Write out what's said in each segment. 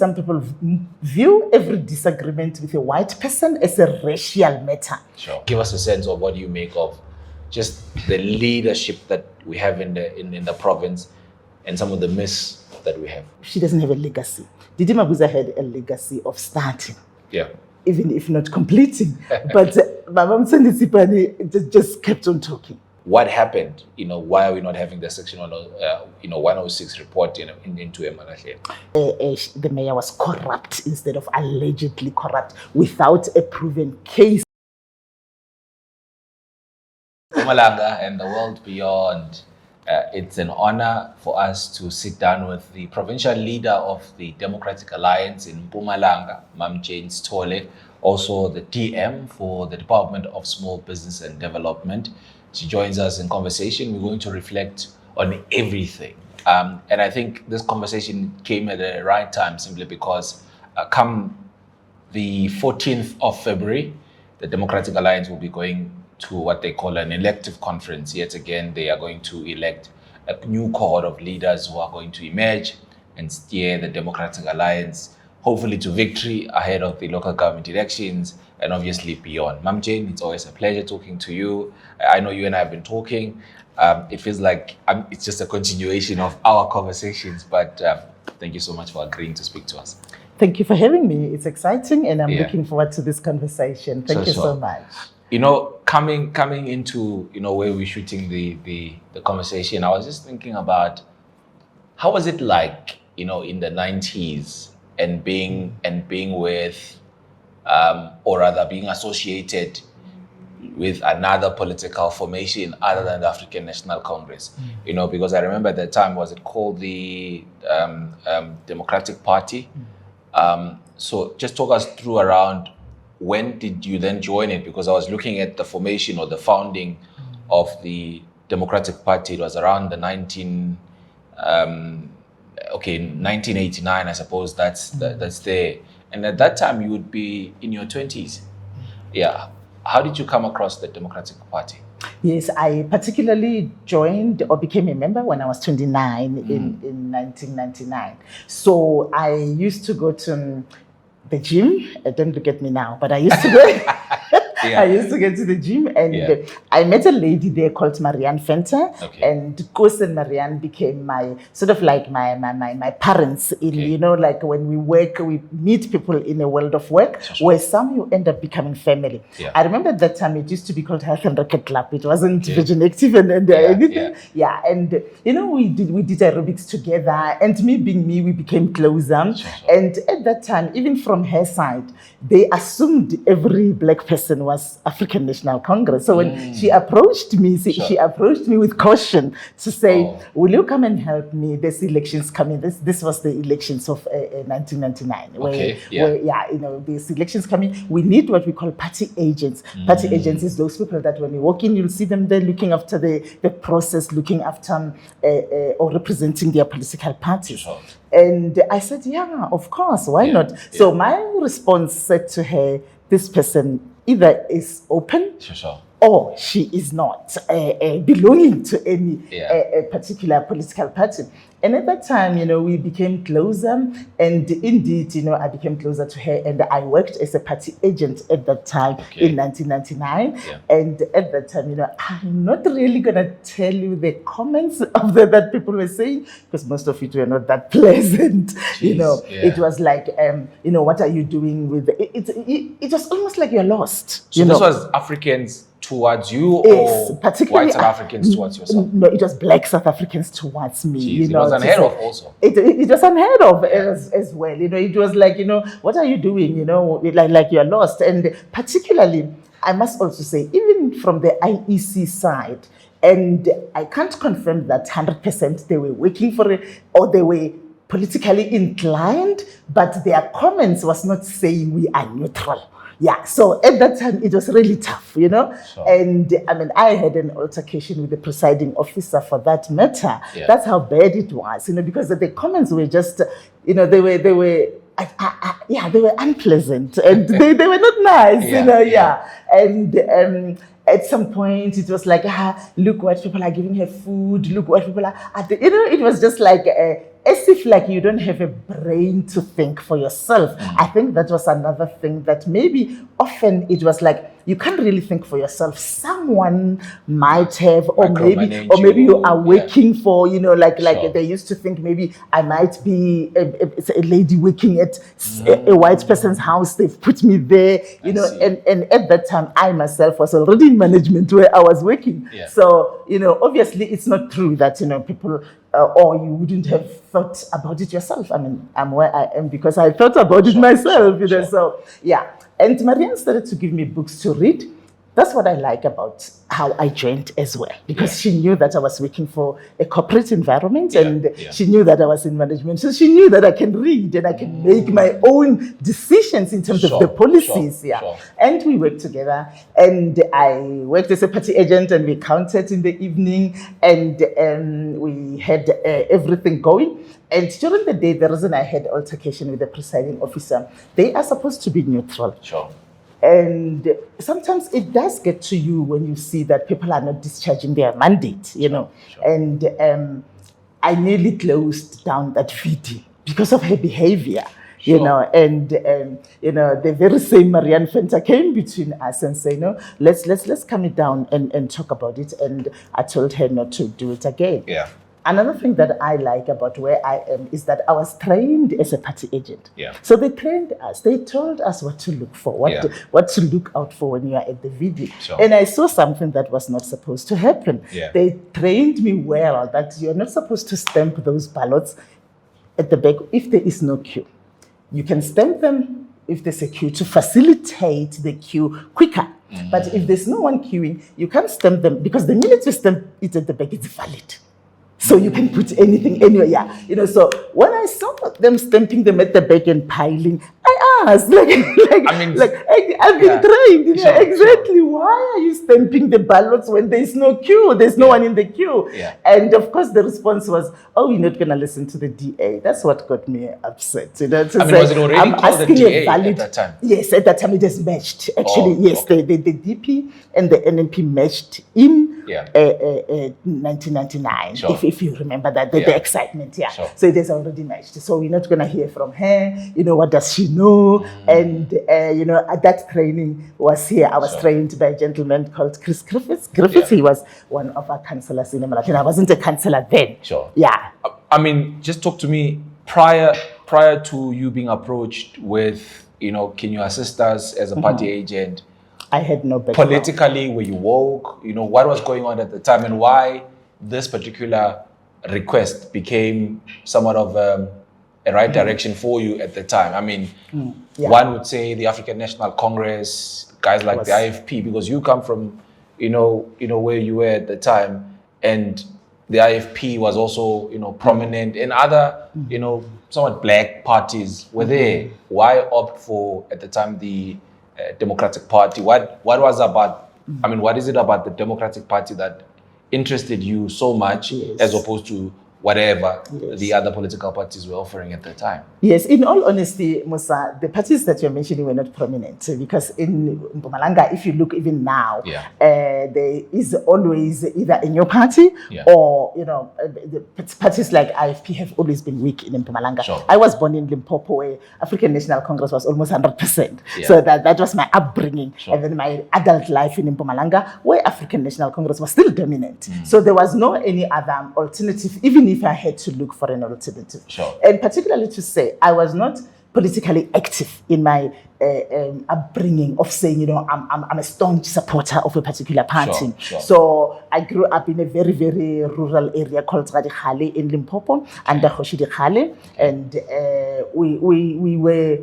Some people view every disagreement with a white person as a racial matter. Sure. Give us a sense of what you make of just the leadership that we have in the province and some of the myths that we have. She doesn't have a legacy. Didi Mabuza had a legacy of starting. Yeah. Even if not completing. But Mama Mtsweni just kept on talking. What happened? Why are we not having the Section 106 report into Emalahle? The mayor was corrupt instead of allegedly corrupt without a proven case. Mpumalanga and the world beyond, it's an honor for us to sit down with the provincial leader of the Democratic Alliance in Mpumalanga, Mam Jane Sithole, also the DM for the Department of Small Business and Development. She joins us in conversation. We're going to reflect on everything. And I think this conversation came at the right time simply because come the 14th of February, the Democratic Alliance will be going to what they call an elective conference. Yet again, they are going to elect a new cohort of leaders who are going to emerge and steer the Democratic Alliance, hopefully to victory ahead of the local government elections and obviously beyond. Mam Jane, it's always a pleasure talking to you. I know you and I have been talking. It feels like it's just a continuation of our conversations, but thank you so much for agreeing to speak to us. Thank you for having me. It's exciting and I'm looking forward to this conversation. Thank you so much. Coming into, where we're shooting the conversation, I was just thinking about how was it like, in the 90s and being with, or rather being associated with another political formation other than the African National Congress, because I remember at the time, was it called the Democratic Party? So just talk us through around when did you then join it? Because I was looking at the formation or the founding of the Democratic Party. It was around the 1989, I suppose that's there. And at that time, you would be in your 20s. Yeah. How did you come across the Democratic Party? Yes, I particularly joined or became a member when I was 29 in 1999. So I used to go to the gym. Don't look at me now, but I used to go. I used to get to the gym and I met a lady there called Marianne Fenter, and Kos and Marianne became my sort of like my parents in, like when we work, we meet people in a world of work where some you end up becoming family. I remember at that time it used to be called Health and Rocket Club. It wasn't Virgin Active and anything. And we did aerobics together, and me being me, we became closer. And at that time, even from her side, they assumed every black person was African National Congress. So when she approached me, she approached me with caution to say, will you come and help me? There's elections coming. This was the elections of 1999. Where these elections coming. We need what we call party agents. Party agents is those people that when you walk in, you'll see them there looking after the process, looking after or representing their political parties. And I said, yeah, of course, why not? So my response said to her, this person either is open or she is not belonging to any particular political party. And at that time, we became closer, and indeed, I became closer to her, and I worked as a party agent at that time in 1999. And at that time, I'm not really gonna tell you the comments of that people were saying, because most of it were not that pleasant. It was like, what are you doing with it was almost like you're lost. So this was Africans towards you, or white South Africans towards yourself? No, it was black South Africans towards me. It was unheard of also. It was unheard of as well. It was like, what are you doing? Like you're lost. And particularly, I must also say, even from the IEC side, and I can't confirm that 100% they were working for it or they were politically inclined, but their comments was not saying we are neutral. Yeah, so at that time, it was really tough, And I had an altercation with the presiding officer for that matter. That's how bad it was, because the comments were just, they were unpleasant and they were not nice, And at some point, it was like, look what people are giving her food, look what people are, it was just like as if like you don't have a brain to think for yourself. I think that was another thing that maybe often it was like, you can't really think for yourself. Someone might have, or maybe you are working for, like they used to think maybe I might be a lady working at a white person's house. They've put me there, and at that time I myself was already in management where I was working. So, obviously it's not true that, people, or you wouldn't have thought about it yourself. I mean, I'm where I am because I thought about it myself, so yeah. And Marianne started to give me books to read. That's what I like about how I joined as well, because she knew that I was working for a corporate environment, and she knew that I was in management. So she knew that I can read and I can make my own decisions in terms of the policies. And we worked together, and I worked as a party agent, and we counted in the evening, and we had everything going. And during the day, the reason I had altercation with the presiding officer, they are supposed to be neutral. And sometimes it does get to you when you see that people are not discharging their mandate, And I nearly closed down that VD because of her behavior, And the very same Marianne Fenter came between us and said, let's calm it down and talk about it. And I told her not to do it again. Another thing that I like about where I am is that I was trained as a party agent. So they trained us. They told us what to look for, what to look out for when you are at the VD. And I saw something that was not supposed to happen. They trained me well that you're not supposed to stamp those ballots at the back if there is no queue. You can stamp them if there's a queue to facilitate the queue quicker. But if there's no one queuing, you can't stamp them, because the minute you stamp it at the back, it's valid. So you can put anything anywhere, So when I saw them stamping them at the back and piling, I asked, I've been trained, exactly. Why are you stamping the ballots when there's no queue? There's no one in the queue. And of course, the response was, "Oh, you're not going to listen to the DA." That's what got me upset. Was it already called the DA at that time? Yes, at that time it has matched. Actually, the DP and the NNP matched in 1999. If you remember that, the excitement, So it has already matched. So we're not going to hear from her. What does she know? And that training was here. I was trained by a gentleman called Chris Griffiths. He was one of our councillors in Electoral. I wasn't a councillor then. I mean, just talk to me prior to you being approached with, can you assist us as a party agent? I had no background. Politically, were you woke? What was going on at the time, and why this particular request became somewhat of a right direction for you at the time? I mean, one would say the African National Congress, guys like the IFP, because you come from, where you were at the time, and the IFP was also, prominent, and other, somewhat black parties were there. Why opt for, at the time, the Democratic Party? What was about? I mean, what is it about the Democratic Party that interested you so much, as opposed to whatever the other political parties were offering at the time? Yes, in all honesty, Musa, the parties that you're mentioning were not prominent, because in Mpumalanga, if you look even now, there is always either a new party or, the parties like IFP have always been weak in Mpumalanga. I was born in Limpopo, where African National Congress was almost 100%. So that was my upbringing. And then my adult life in Mpumalanga, where African National Congress was still dominant. So there was no any other alternative, even if I had to look for an alternative. And particularly to say, I was not politically active in my upbringing of saying, I'm a staunch supporter of a particular party. So I grew up in a very, very rural area called Radikale in Limpopo, under Hoshi Dikale, and we were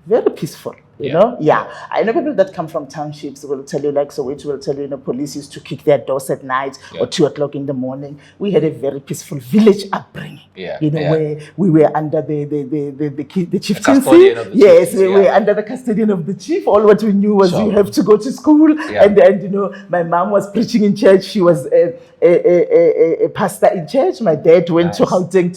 very peaceful. I know people that come from townships will tell you, like Soweto will tell you, police used to kick their doors at night or 2 o'clock in the morning. We had a very peaceful village upbringing, where we were under the chieftaincy. We were under the custodian of the chief. All what we knew was you have to go to school, and my mom was preaching in church. She was a pastor in church. My dad went to Gauteng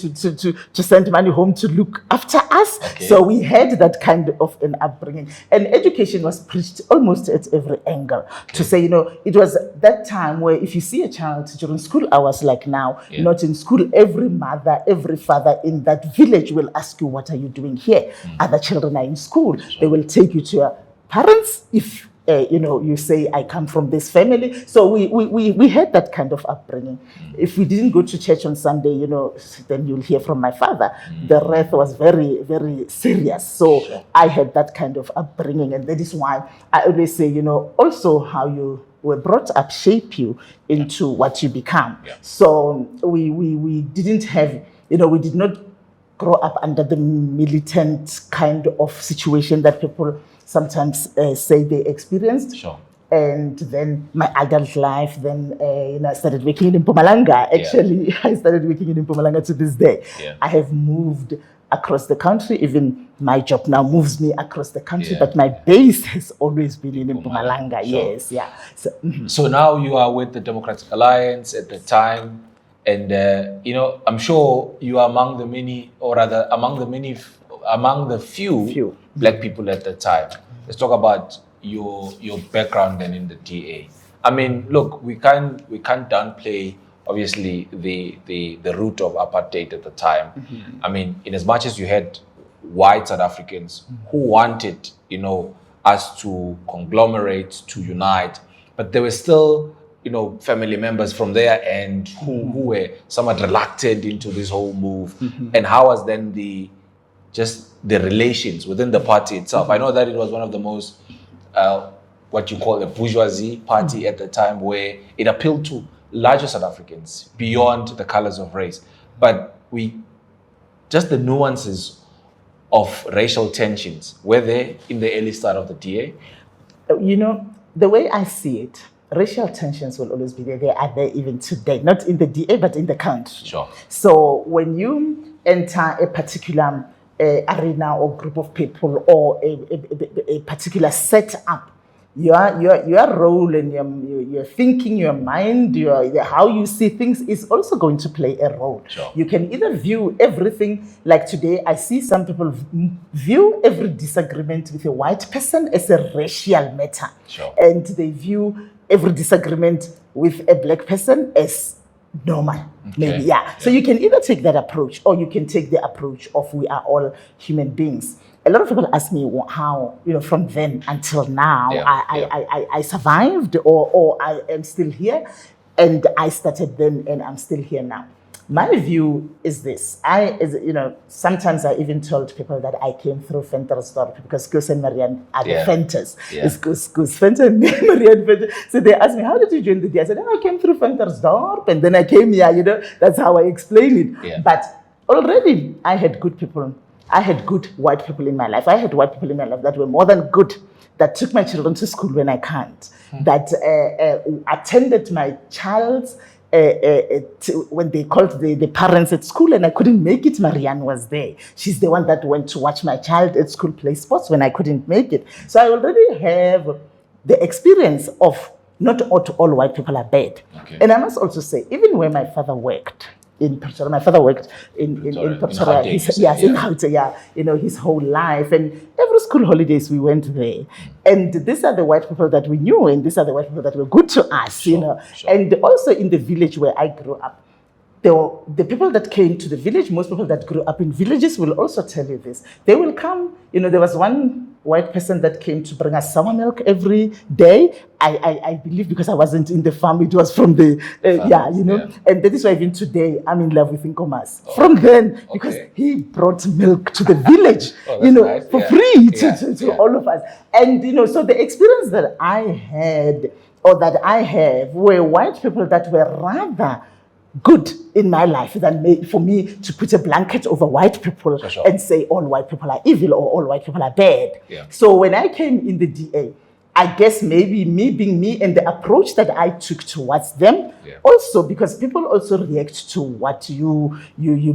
to send money home to look after us. So we had that kind of an upbringing. upbringing. And education was preached almost at every angle to say, it was that time where if you see a child during school hours like now, not in school, every mother, every father in that village will ask you, what are you doing here? Other children are in school. They will take you to your parents if you say, I come from this family. So we had that kind of upbringing. If we didn't go to church on Sunday, then you'll hear from my father. The wrath was very, very serious. So I had that kind of upbringing. And that is why I always say, also how you were brought up shape you into what you become. So we didn't have, we did not grow up under the militant kind of situation that people sometimes say they experienced. And then my adult life, then I started working in Mpumalanga. Actually, I started working in Mpumalanga to this day. I have moved across the country. Even my job now moves me across the country, but my base has always been in Mpumalanga. Yes, So now you are with the Democratic Alliance at the time. And, I'm sure you are among the many, or rather among the few Black people at the time. Let's talk about your background then in the DA. I mean, look, we can't downplay, obviously, the root of apartheid at the time. I mean, in as much as you had white South Africans who wanted, us to conglomerate, to unite, but there were still family members from their end who were somewhat reluctant into this whole move. And how was then the relations within the party itself? I know that it was one of the most, what you call a bourgeoisie party at the time, where it appealed to larger South Africans beyond the colors of race. But just the nuances of racial tensions, were there in the early start of the DA? The way I see it, racial tensions will always be there. They are there even today, not in the DA, but in the country. So when you enter a particular arena or group of people or a particular setup, your role and your thinking, your mind, how you see things is also going to play a role. You can either view everything, like today, I see some people view every disagreement with a white person as a racial matter. And they view every disagreement with a Black person as normal. Maybe, So you can either take that approach, or you can take the approach of we are all human beings. A lot of people ask me how, from then until now, I survived or I am still here. And I started then and I'm still here now. My view is this. Sometimes I even told people that I came through Ventersdorp because Gus and Marianne are the Venters. It's Gus Venter and Marianne Venter. So they asked me, how did you join the DA? I said, I came through Ventersdorp and then I came here, that's how I explain it. But already I had good people. I had good white people in my life. I had white people in my life that were more than good, that took my children to school when I can't, that attended my child's when they called the parents at school and I couldn't make it, Marianne was there. She's the one that went to watch my child at school play sports when I couldn't make it. So I already have the experience of not all white people are bad. And I must also say, even where my father worked, in Pretoria. My father worked in Pretoria. In Gauteng, his whole life. And every school holidays we went there. And these are the white people that we knew, and these are the white people that were good to us, Sure. And also in the village where I grew up, the people that came to the village, most people that grew up in villages will also tell you this. They will come, there was one white person that came to bring us sour milk every day. I believe because I wasn't in the farm, it was from the, And that is why even today I'm in love with Nkomas. From then, because he brought milk to the village, nice. For free to all of us. And, so the experience that I had or that I have were white people that were rather good in my life than for me to put a blanket over white people and say all white people are evil or all white people are bad. So when I came in the DA, I guess maybe me being me and the approach that I took towards them, also because people also react to what you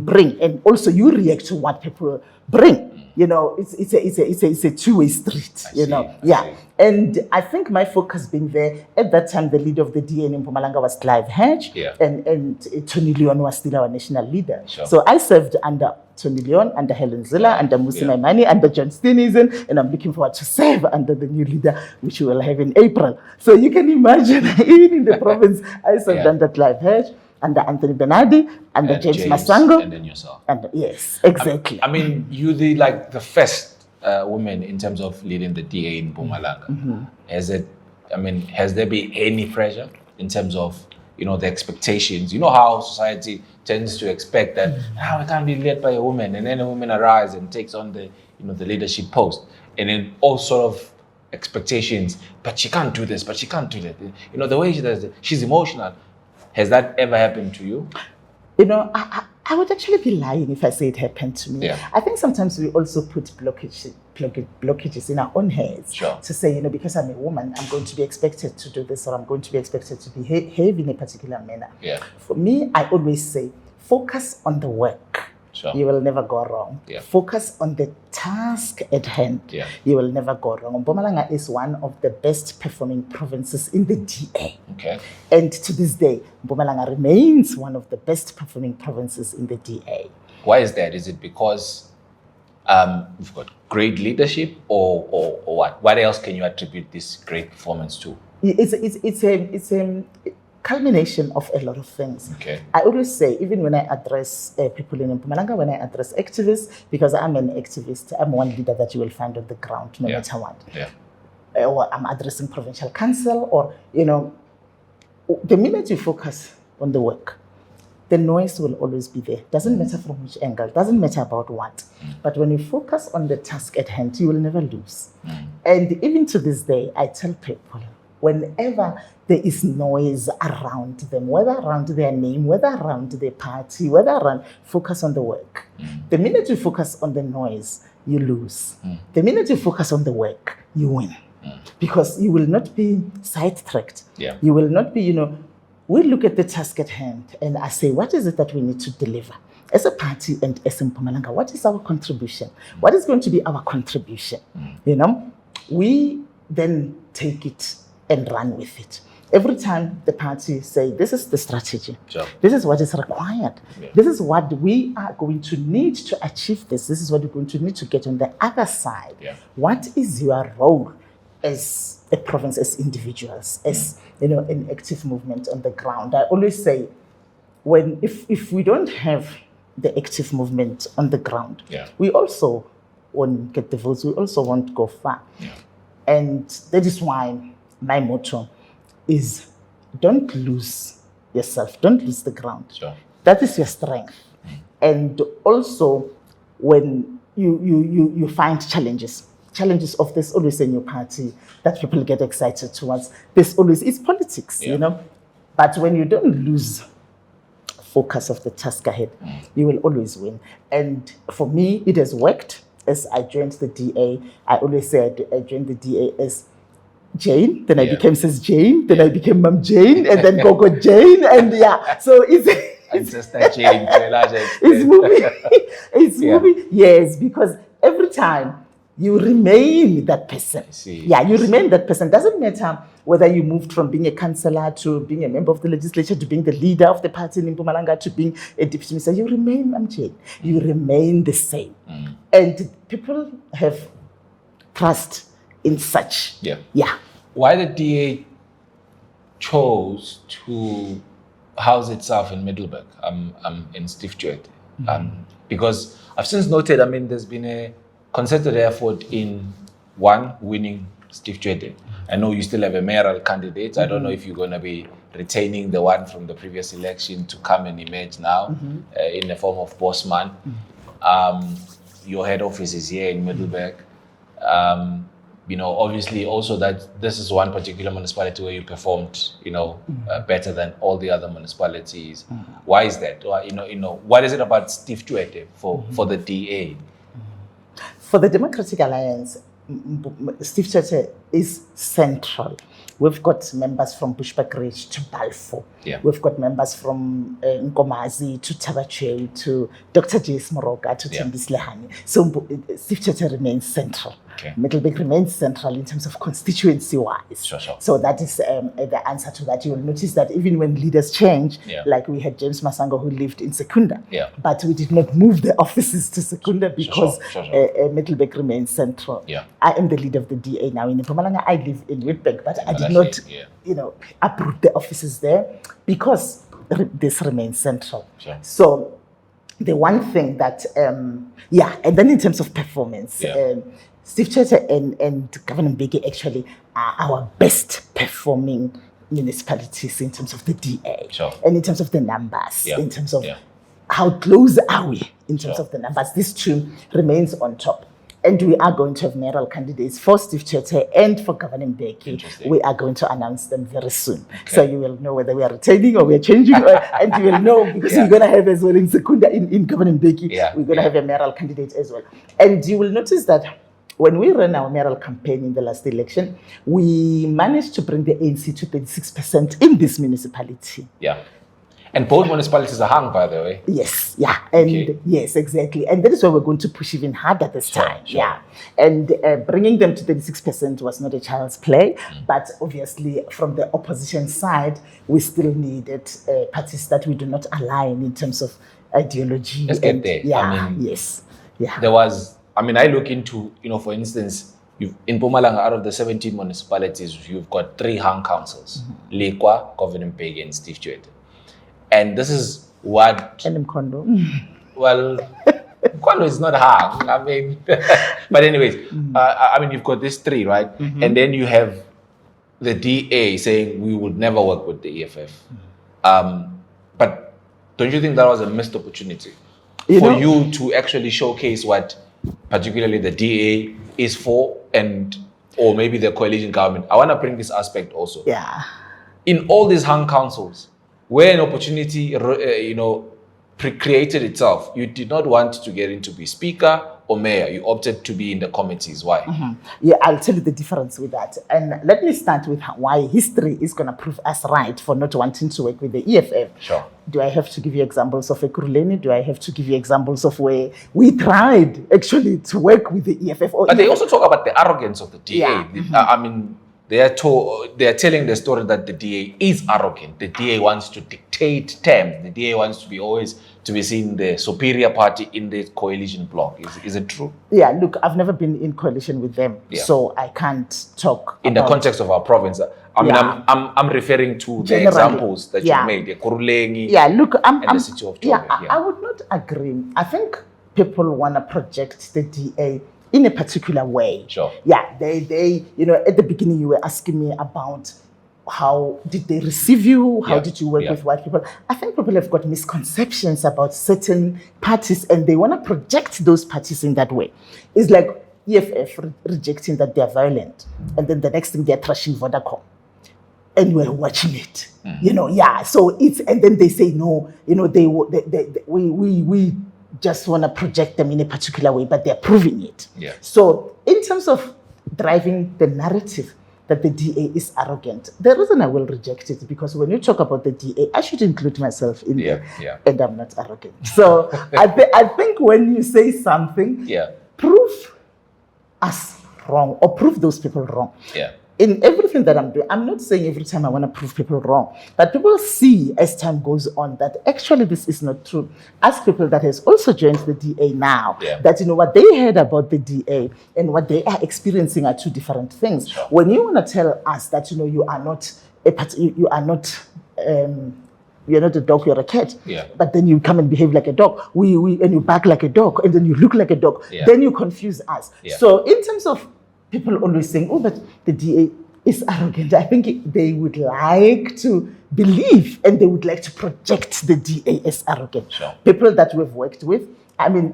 bring, and also you react to what people bring. You know, it's a two-way street. I see. And I think my focus being there at that time, the leader of the DA in Mpumalanga was Clive Hedge, and Tony Leon was still our national leader. Sure. So I served under Tony Leon, under Helen Ziller, under Musi Maimani, under John Steenhuisen, and I'm looking forward to serve under the new leader, which we will have in April. So you can imagine, even in the province, I served under Clive Hedge, under Anthony Bernardi, under James Masango. And then yourself. And yes, exactly. I mean, you the first woman in terms of leading the DA in Mpumalanga. Has there been any pressure in terms of, the expectations? You know how society tends to expect that, it can't be led by a woman, and then a woman arrives and takes on the leadership post. And then all sort of expectations, but she can't do this, but she can't do that. The way she does it, she's emotional. Has that ever happened to you? I would actually be lying if I say it happened to me. Yeah. I think sometimes we also put blockages in our own heads to say, because I'm a woman, I'm going to be expected to do this, or I'm going to be expected to behave in a particular manner. Yeah. For me, I always say, focus on the work. Sure. You will never go wrong. Yeah. Focus on the task at hand. Yeah. You will never go wrong. Mpumalanga is one of the best performing provinces in the DA. Okay. And to this day, Mpumalanga remains one of the best performing provinces in the DA. Why is that? Is it because we've got great leadership, or what? What else can you attribute this great performance to? It's a culmination of a lot of things. Okay. I always say, even when I address people in Mpumalanga, when I address activists, because I'm an activist, I'm one leader that you will find on the ground, no matter what. Yeah. Or I'm addressing provincial council, or, the minute you focus on the work, the noise will always be there. Doesn't matter from which angle, doesn't matter about what. But when you focus on the task at hand, you will never lose. And even to this day, I tell people, whenever there is noise around them, whether around their name, whether around their party, whether around, focus on the work. The minute you focus on the noise, you lose. The minute you focus on the work, you win. Because you will not be sidetracked. Yeah. You will not be, we look at the task at hand and I say, what is it that we need to deliver? As a party and as in Mpumalanga, what is our contribution? What is going to be our contribution? We then take it and run with it. Every time the party say, this is the strategy, this is what is required, this is what we are going to need to achieve this is what we're going to need to get on the other side. What is your role as a province, as individuals, as an active movement on the ground? I always say, if we don't have the active movement on the ground, we also won't get the votes, we also won't go far. And that is why my motto is, don't lose yourself, don't lose the ground. That is your strength. And also, when you find challenges of this always in your party that people get excited towards, this always is politics, But when you don't lose focus of the task ahead, you will always win. And for me, it has worked. As I joined the DA, I always said I joined the DA as Jane, then I became Sis Jane, then I became Mom Jane, and then Gogo Jane, and so it's Sister Jane, it's moving, yes, because every time you remain that person. You remain that person. Doesn't matter whether you moved from being a councillor to being a member of the legislature to being the leader of the party in Mpumalanga to being a deputy minister. You remain Mom Jane. You remain the same, and people have trust in such. Why the DA chose to house itself in Middelburg, in Steenhuisen? Because I've since noted, there's been a concerted effort in winning Steenhuisen. I know you still have a mayoral candidate. I don't know if you're going to be retaining the one from the previous election to come and emerge now in the form of Bosman. Your head office is here in Middelburg. Obviously also that this is one particular municipality where you performed, better than all the other municipalities. Why is that? What is it about Steenhuisen for the DA? For the Democratic Alliance, Steenhuisen is central. We've got members from Bushbuck Ridge to Balfour. Yeah. We've got members from Nkomazi to Tabachwe to Dr. J.S. Moroka to Tembis Lehane. So Steve remains central. Okay. Middleburg remains central in terms of constituency-wise. Sure. So that is the answer to that. You will notice that even when leaders change, like we had James Masango who lived in Secunda, but we did not move the offices to Secunda because Middleburg remains central. Yeah. I am the leader of the DA now in Mpumalanga. I live in Witbank, but I did not, uproot the offices there because this remains central. Sure. So the one thing that, and then in terms of performance, Steve Chete and Governor Mbeki actually are our best performing municipalities in terms of the DA. Sure. And in terms of the numbers, in terms of Yeah. how close are we in terms of the numbers. This two remains on top. And we are going to have mayoral candidates for Steve Chete and for Governor Mbeki. We are going to announce them very soon. Okay. So you will know whether we are retaining or we are changing, and you will know because we're going to have as well in Secunda, in Governor Mbeki, we're going to have a mayoral candidate as well. And you will notice that when we ran our mayoral campaign in the last election, we managed to bring the ANC to 36% in this municipality. Yeah. And both municipalities are hung, by the way. Yes, and yes, exactly. And that is why we're going to push even harder this time. Sure. Yeah. And bringing them to 36% was not a child's play, but obviously from the opposition side, we still needed parties that we do not align in terms of ideology. Let's get there. There was, I look into, for instance, in Mpumalanga, out of the 17 municipalities, you've got 3 hung councils, Lekwa, Governor Mbeki, and Steve Chete. And this is what... And Mkondo. Well, Mkondo is not hung. But anyways, you've got these 3, right? And then you have the DA saying we would never work with the EFF. But don't you think that was a missed opportunity for you to actually showcase what particularly the DA is for, or maybe the coalition government? I want to bring this aspect also. Yeah. In all these hung councils, where an opportunity, created itself, you did not want to get into be speaker or mayor. You opted to be in the committees. Why? Yeah, I'll tell you the difference with that. And let me start with why history is going to prove us right for not wanting to work with the EFF. Sure. Do I have to give you examples of Ekurhuleni? Do I have to give you examples of where we tried actually to work with the EFF? But they also talk about the arrogance of the DA. Yeah. They are telling the story that the DA is arrogant. The DA wants to dictate terms. The DA wants to be always to be seen the superior party in the coalition bloc. Is it true? Yeah, look, I've never been in coalition with them, so I can't talk in the context of our province. I'm referring to the examples that you made, the Ekurhuleni, and the city of Joburg. I would not agree. I think people want to project the DA in a particular way. Sure. Yeah, they at the beginning you were asking me about how did they receive you? How did you work with white people? I think people have got misconceptions about certain parties and they want to project those parties in that way. It's like EFF rejecting that they're violent and then the next thing they're trashing Vodacom. And we're watching it, So it's, and then they say, no, we just want to project them in a particular way, but they're proving it. Yeah. So in terms of driving the narrative that the DA is arrogant, the reason I will reject it because when you talk about the DA, I should include myself in there, and I'm not arrogant. So I think when you say something, prove us wrong or prove those people wrong. Yeah. In everything that I'm doing, I'm not saying every time I want to prove people wrong, but people see as time goes on that actually this is not true. Ask people that has also joined the DA now, that what they heard about the DA and what they are experiencing are two different things. Sure. When you want to tell us that you are not you're not a dog, you're a cat. Yeah. But then you come and behave like a dog. And you bark like a dog, and then you look like a dog. Yeah. Then you confuse us. Yeah. So in terms of people always saying, oh, but the DA is arrogant. I think they would like to believe and they would like to project the DA as arrogant. Sure. People that we've worked with,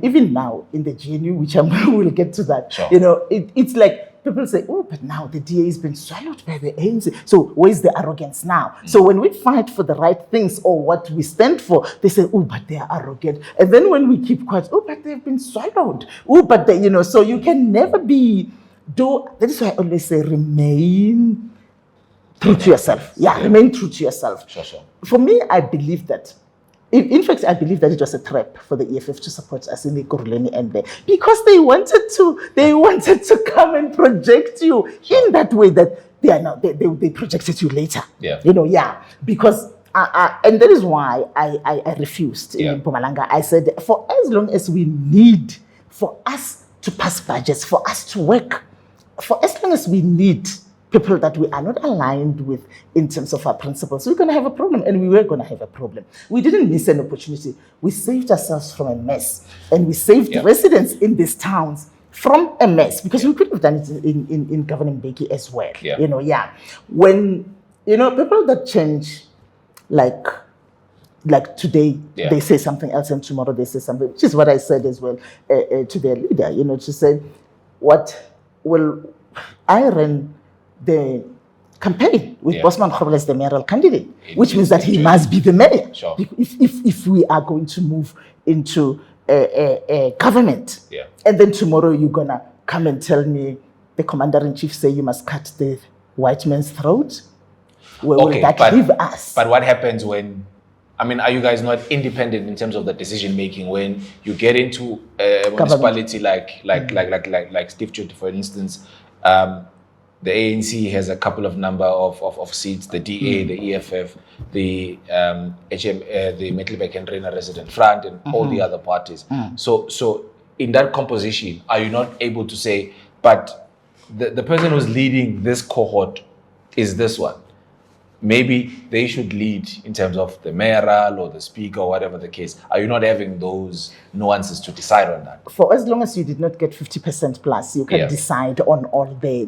even now in the GNU, which we'll get to that, sure. It's like people say, oh, but now the DA has been swallowed by the ANC. So where's the arrogance now? So when we fight for the right things or what we stand for, they say, oh, but they are arrogant. And then when we keep quiet, oh, but they've been swallowed. Oh, but they, so you can never be... that is why I always say remain true to yourself. Yeah, remain true to yourself. Sure. For me, I believe that. In fact, I believe that it was a trap for the EFF to support us in the Kuruleni and there because they wanted to come and project you in that way that they are not. They projected you later. Yeah. Because. And that is why I refused in Mpumalanga. I said, for as long as we need for us to pass budgets, for us to work, for as long as we need people that we are not aligned with in terms of our principles, we're going to have a problem, and we were going to have a problem. We didn't miss an opportunity. We saved ourselves from a mess, and we saved residents in these towns from a mess, because we could have done it in governing Beki as well. When, people that change, like today they say something else and tomorrow they say something, which is what I said as well to their leader, to say, I ran the campaign with Bosman Khobel as the mayoral candidate, which means that he must be the mayor. Sure. If we are going to move into a government, and then tomorrow you're gonna come and tell me the commander-in-chief say you must cut the white man's throat. Where will that leave us? But what happens when, are you guys not independent in terms of the decision making when you get into a municipality like Steenhuisen, for instance? The ANC has a couple of number of seats, the DA, the EFF, the the Metlebek and Reina Resident Front, and all the other parties. So in that composition, are you not able to say, but the person who's leading this cohort is this one? Maybe they should lead in terms of the mayoral or the speaker or whatever the case. Are you not having those nuances to decide on that? For as long as you did not get 50% plus, you can decide on all the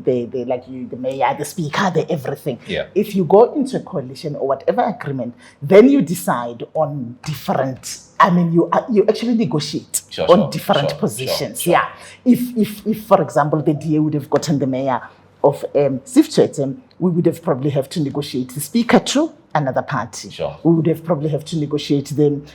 mayor, the speaker, the everything. If you go into a coalition or whatever agreement, then you decide on different. You actually negotiate on different positions. If for example the DA would have gotten the mayor of Sithole, we would have probably have to negotiate the speaker to another party. We would have probably have to negotiate them,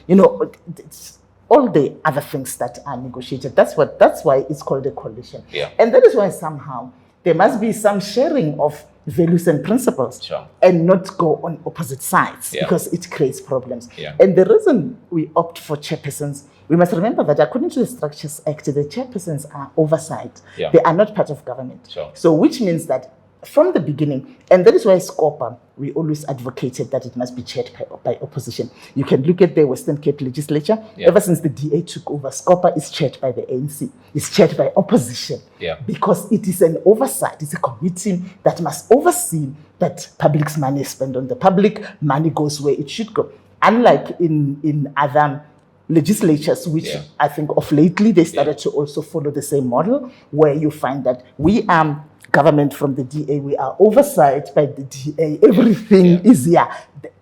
all the other things that are negotiated. That's why it's called a coalition. And that is why somehow there must be some sharing of values and principles and not go on opposite sides because it creates problems. And the reason we opt for chairpersons, we must remember that according to the Structures Act, the chairpersons are oversight. They are not part of government. So which means that from the beginning, and that is why SCOPA, we always advocated that it must be chaired by opposition. You can look at the Western Cape legislature. Ever since the DA took over, SCOPA is chaired by the ANC. It's chaired by opposition because it is an oversight. It's a committee that must oversee that public's money is spent on the public, money goes where it should go. Unlike in other legislatures, which I think of lately, they started to also follow the same model, where you find that we are government from the DA, we are oversight by the DA, everything is here.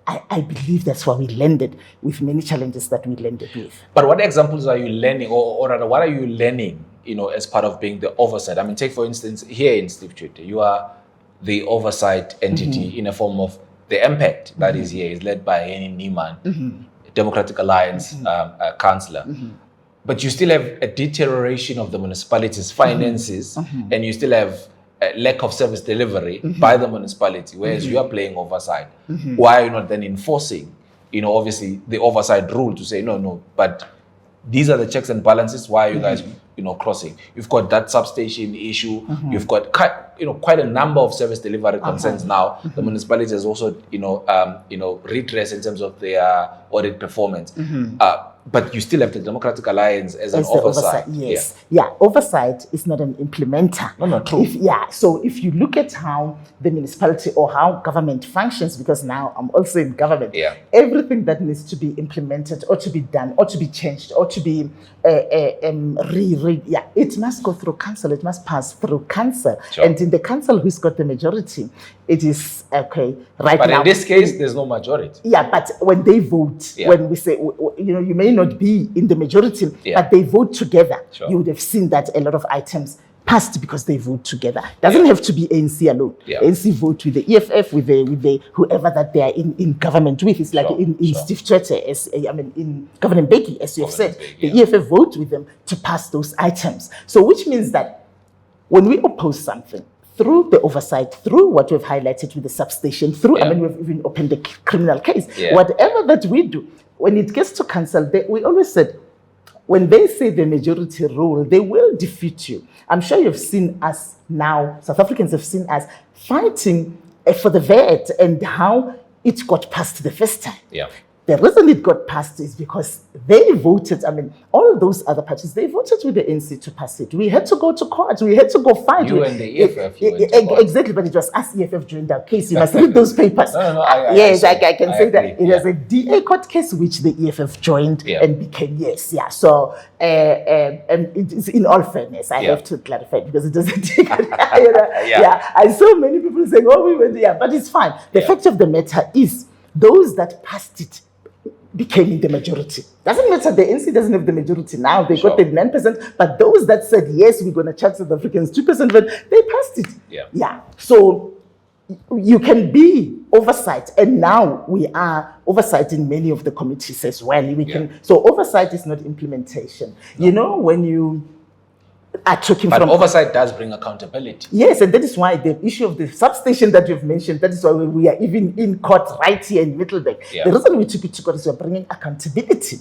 I believe that's why we landed with many challenges that we landed with. But what examples are you learning, or rather, what are you learning, as part of being the oversight? Take, for instance, here in Steenhuisen, you are the oversight entity in a form of the unpack that is here, is led by Henny Niemann, Democratic Alliance councillor. But you still have a deterioration of the municipality's finances, and you still have a lack of service delivery by the municipality, whereas you are playing oversight. Why are you not then enforcing, obviously the oversight rule to say, no, but these are the checks and balances, why are you guys, crossing? You've got that substation issue, you've got quite a number of service delivery concerns now. The municipality has also, redress in terms of their audit performance. But you still have the Democratic Alliance as an oversight. Oversight is not an implementer. No, true. So if you look at how the municipality or how government functions, because now I'm also in government, everything that needs to be implemented or to be done or to be changed or to be it must go through council. It must pass through council. And in the council, who's got the majority, it is okay right but now. But in this case, there's no majority. But when they vote, when we say, you may not be in the majority, but they vote together. You would have seen that a lot of items passed because they vote together. Doesn't have to be ANC alone. ANC vote with the EFF, with the whoever that they are in government with. It's like in Steenhuisen, in Governing Beki, as you have said, the EFF vote with them to pass those items. So which means that when we oppose something, through the oversight, through what we've highlighted with the substation, through, I mean, we've even opened the criminal case. Whatever that we do, when it gets to council, we always said, when they say the majority rule, they will defeat you. I'm sure you've seen us now, South Africans have seen us fighting for the VAT and how it got passed the first time. The reason it got passed is because they voted, I mean, all those other parties, they voted with the NC to pass it. We had to go to court. We had to go fight. You and the EFF, you went to court. Exactly, but it was us EFF joined our case. You must read those papers. Yes, I can say that. It was a DA court case which the EFF joined and became, So, and it's in all fairness, I have to clarify because it doesn't take, I saw many people saying, oh, we went, but it's fine. The fact of the matter is, those that passed it became in the majority. Doesn't matter, the NC doesn't have the majority now. They got the 9%, but those that said, yes, we're going to charge South Africans 2%, but they passed it. So you can be oversight, and now we are oversight in many of the committees as well. We can. So oversight is not implementation. You know, when you are talking but oversight does bring accountability. Yes, and that is why the issue of the substation that you've mentioned, that is why we are even in court right here in Middleburg. The reason we took it to court is we're bringing accountability.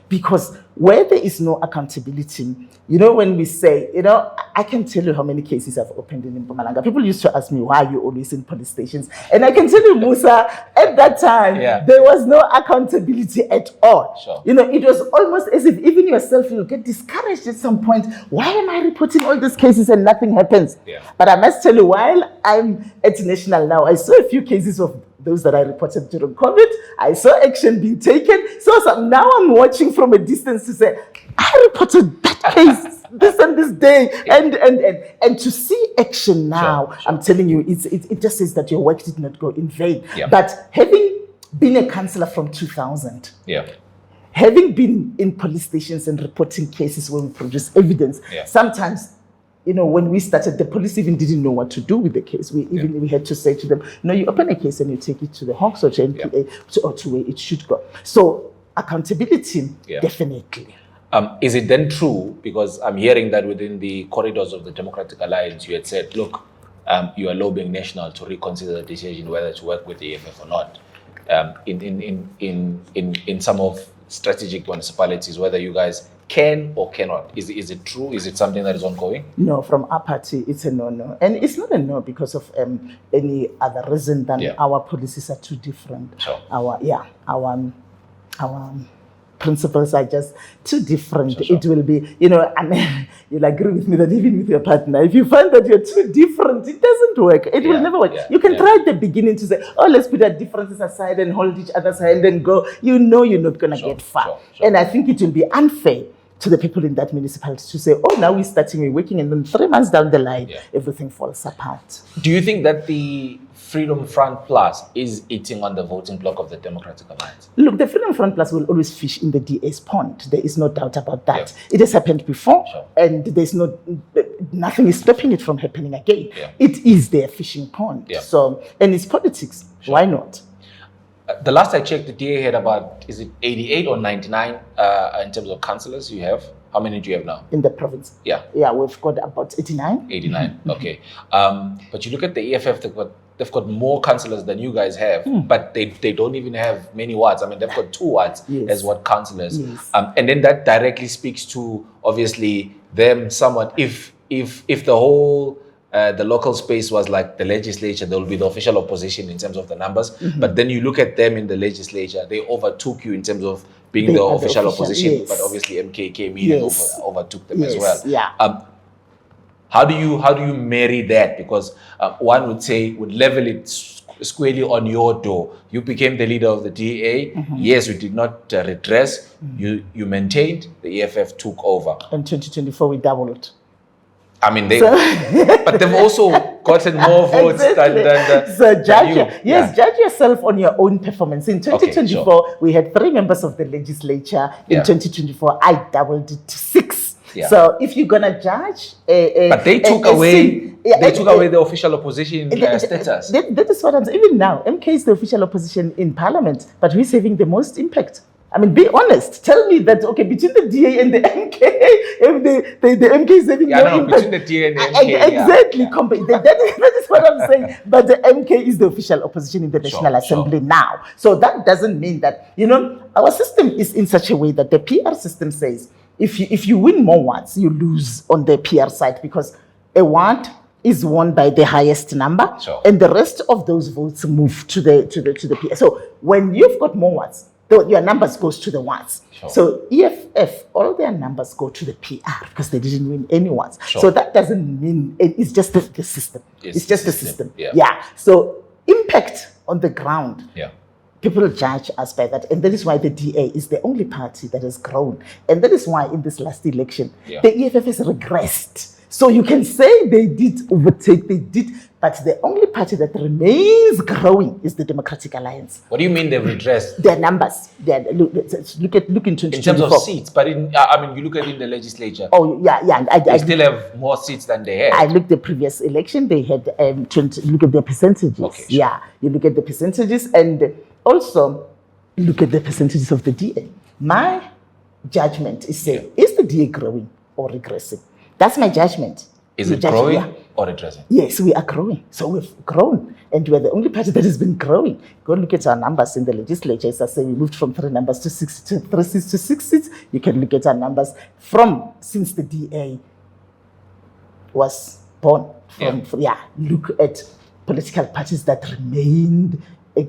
Because where there is no accountability, you know, when we say, you know, I can tell you how many cases I've opened in Mpumalanga. People used to ask me, why are you always in police stations? And I can tell you, Musa, at that time, there was no accountability at all. You know, it was almost as if even yourself, you'll get discouraged at some point. Why am I reporting all these cases and nothing happens? But I must tell you, while I'm at National now, I saw a few cases of those that I reported during COVID. I saw action being taken. So now I'm watching from a distance to say, I reported that case this and this day. And to see action now, I'm telling you, it just says that your work did not go in vain. But having been a councillor from 2000, having been in police stations and reporting cases when we produce evidence, sometimes, you know, when we started, the police even didn't know what to do with the case. We had to say to them, no, you open a case and you take it to the Hawks or to NPA or to where it should go. So accountability, definitely. Is it then true, because I'm hearing that within the corridors of the Democratic Alliance, you had said, look, you are lobbying National to reconsider the decision whether to work with the EFF or not. In some of strategic municipalities, whether you guys can or cannot. Is it true? Is it something that is ongoing? No, from our party, it's a no-no. And it's not a no because of any other reason than our policies are too different. Our principles are just too different. It will be, you know, I mean, you'll agree with me that even with your partner, if you find that you're too different, it doesn't work. It will never work. You can try at the beginning to say, oh, let's put our differences aside and hold each other's hand and go. You know you're not going to get far. And I think it will be unfair to the people in that municipality to say, oh, now we're starting, we're working, and then 3 months down the line, everything falls apart. Do you think that the Freedom Front Plus is eating on the voting bloc of the Democratic Alliance? Look, the Freedom Front Plus will always fish in the DA's pond. There is no doubt about that. It has happened before, and there's nothing is stopping it from happening again. It is their fishing pond. So, and it's politics. Why not? The last I checked, the DA had about, is it 88 or 99 in terms of councillors you have? How many do you have now? In the province? Yeah, we've got about 89. 89, okay. But you look at the EFF, they've got more councillors than you guys have, but they don't even have many wards. I mean, they've got 2 wards as what councillors. And then that directly speaks to, obviously, them somewhat, if the whole the local space was like the legislature, there will be the official opposition in terms of the numbers. But then you look at them in the legislature, they overtook you in terms of being the official opposition. But obviously MK came in and overtook them as well. How do you marry that? Because one would say, would level it squarely on your door. You became the leader of the DA. Yes, you did not redress. You maintained. The EFF took over. In 2024, we doubled. I mean, but they've also gotten more votes than so judge you. Judge yourself on your own performance. In 2024, we had 3 members of the legislature. In 2024, I doubled it to 6. So if you're gonna judge, but they took away the official opposition status. That is what I'm saying. Even now, MK is the official opposition in Parliament, but who's having the most impact? I mean, be honest. Tell me that, okay, between the DA and the MK, if the MK is having no impact. Between the DA and the MK. Exactly. That is what I'm saying. But the MK is the official opposition in the National Assembly now. So that doesn't mean that, our system is in such a way that the PR system says, if you win more wards, you lose on the PR side, because a ward is won by the highest number, and the rest of those votes move to the PR. So when you've got more wards, your numbers goes to the wards. So EFF, all their numbers go to the PR because they didn't win any wards. So that doesn't mean it's just the system. It's just the system. Yeah. So impact on the ground. Yeah. People judge us by that, and that is why the DA is the only party that has grown, and that is why in this last election the EFF has regressed. So you can say they did overtake, but the only party that remains growing is the Democratic Alliance. What do you mean they've redressed? Their numbers. Look in 2024. In terms of seats, but you look at in the legislature. Oh yeah. They still have more seats than they had. I looked at the previous election. They had look at their percentages. Okay, Yeah, you look at the percentages, and also look at the percentages of the DA. My judgment is saying, is the DA growing or regressing? That's my judgment. Is it growing or regressing? Yes, we are growing. So we've grown, and we're the only party that has been growing. Go look at our numbers in the legislature. As I say, we moved from 3 numbers to 6 to 3 seats to 6 seats. You can look at our numbers since the DA was born. Look at political parties that remained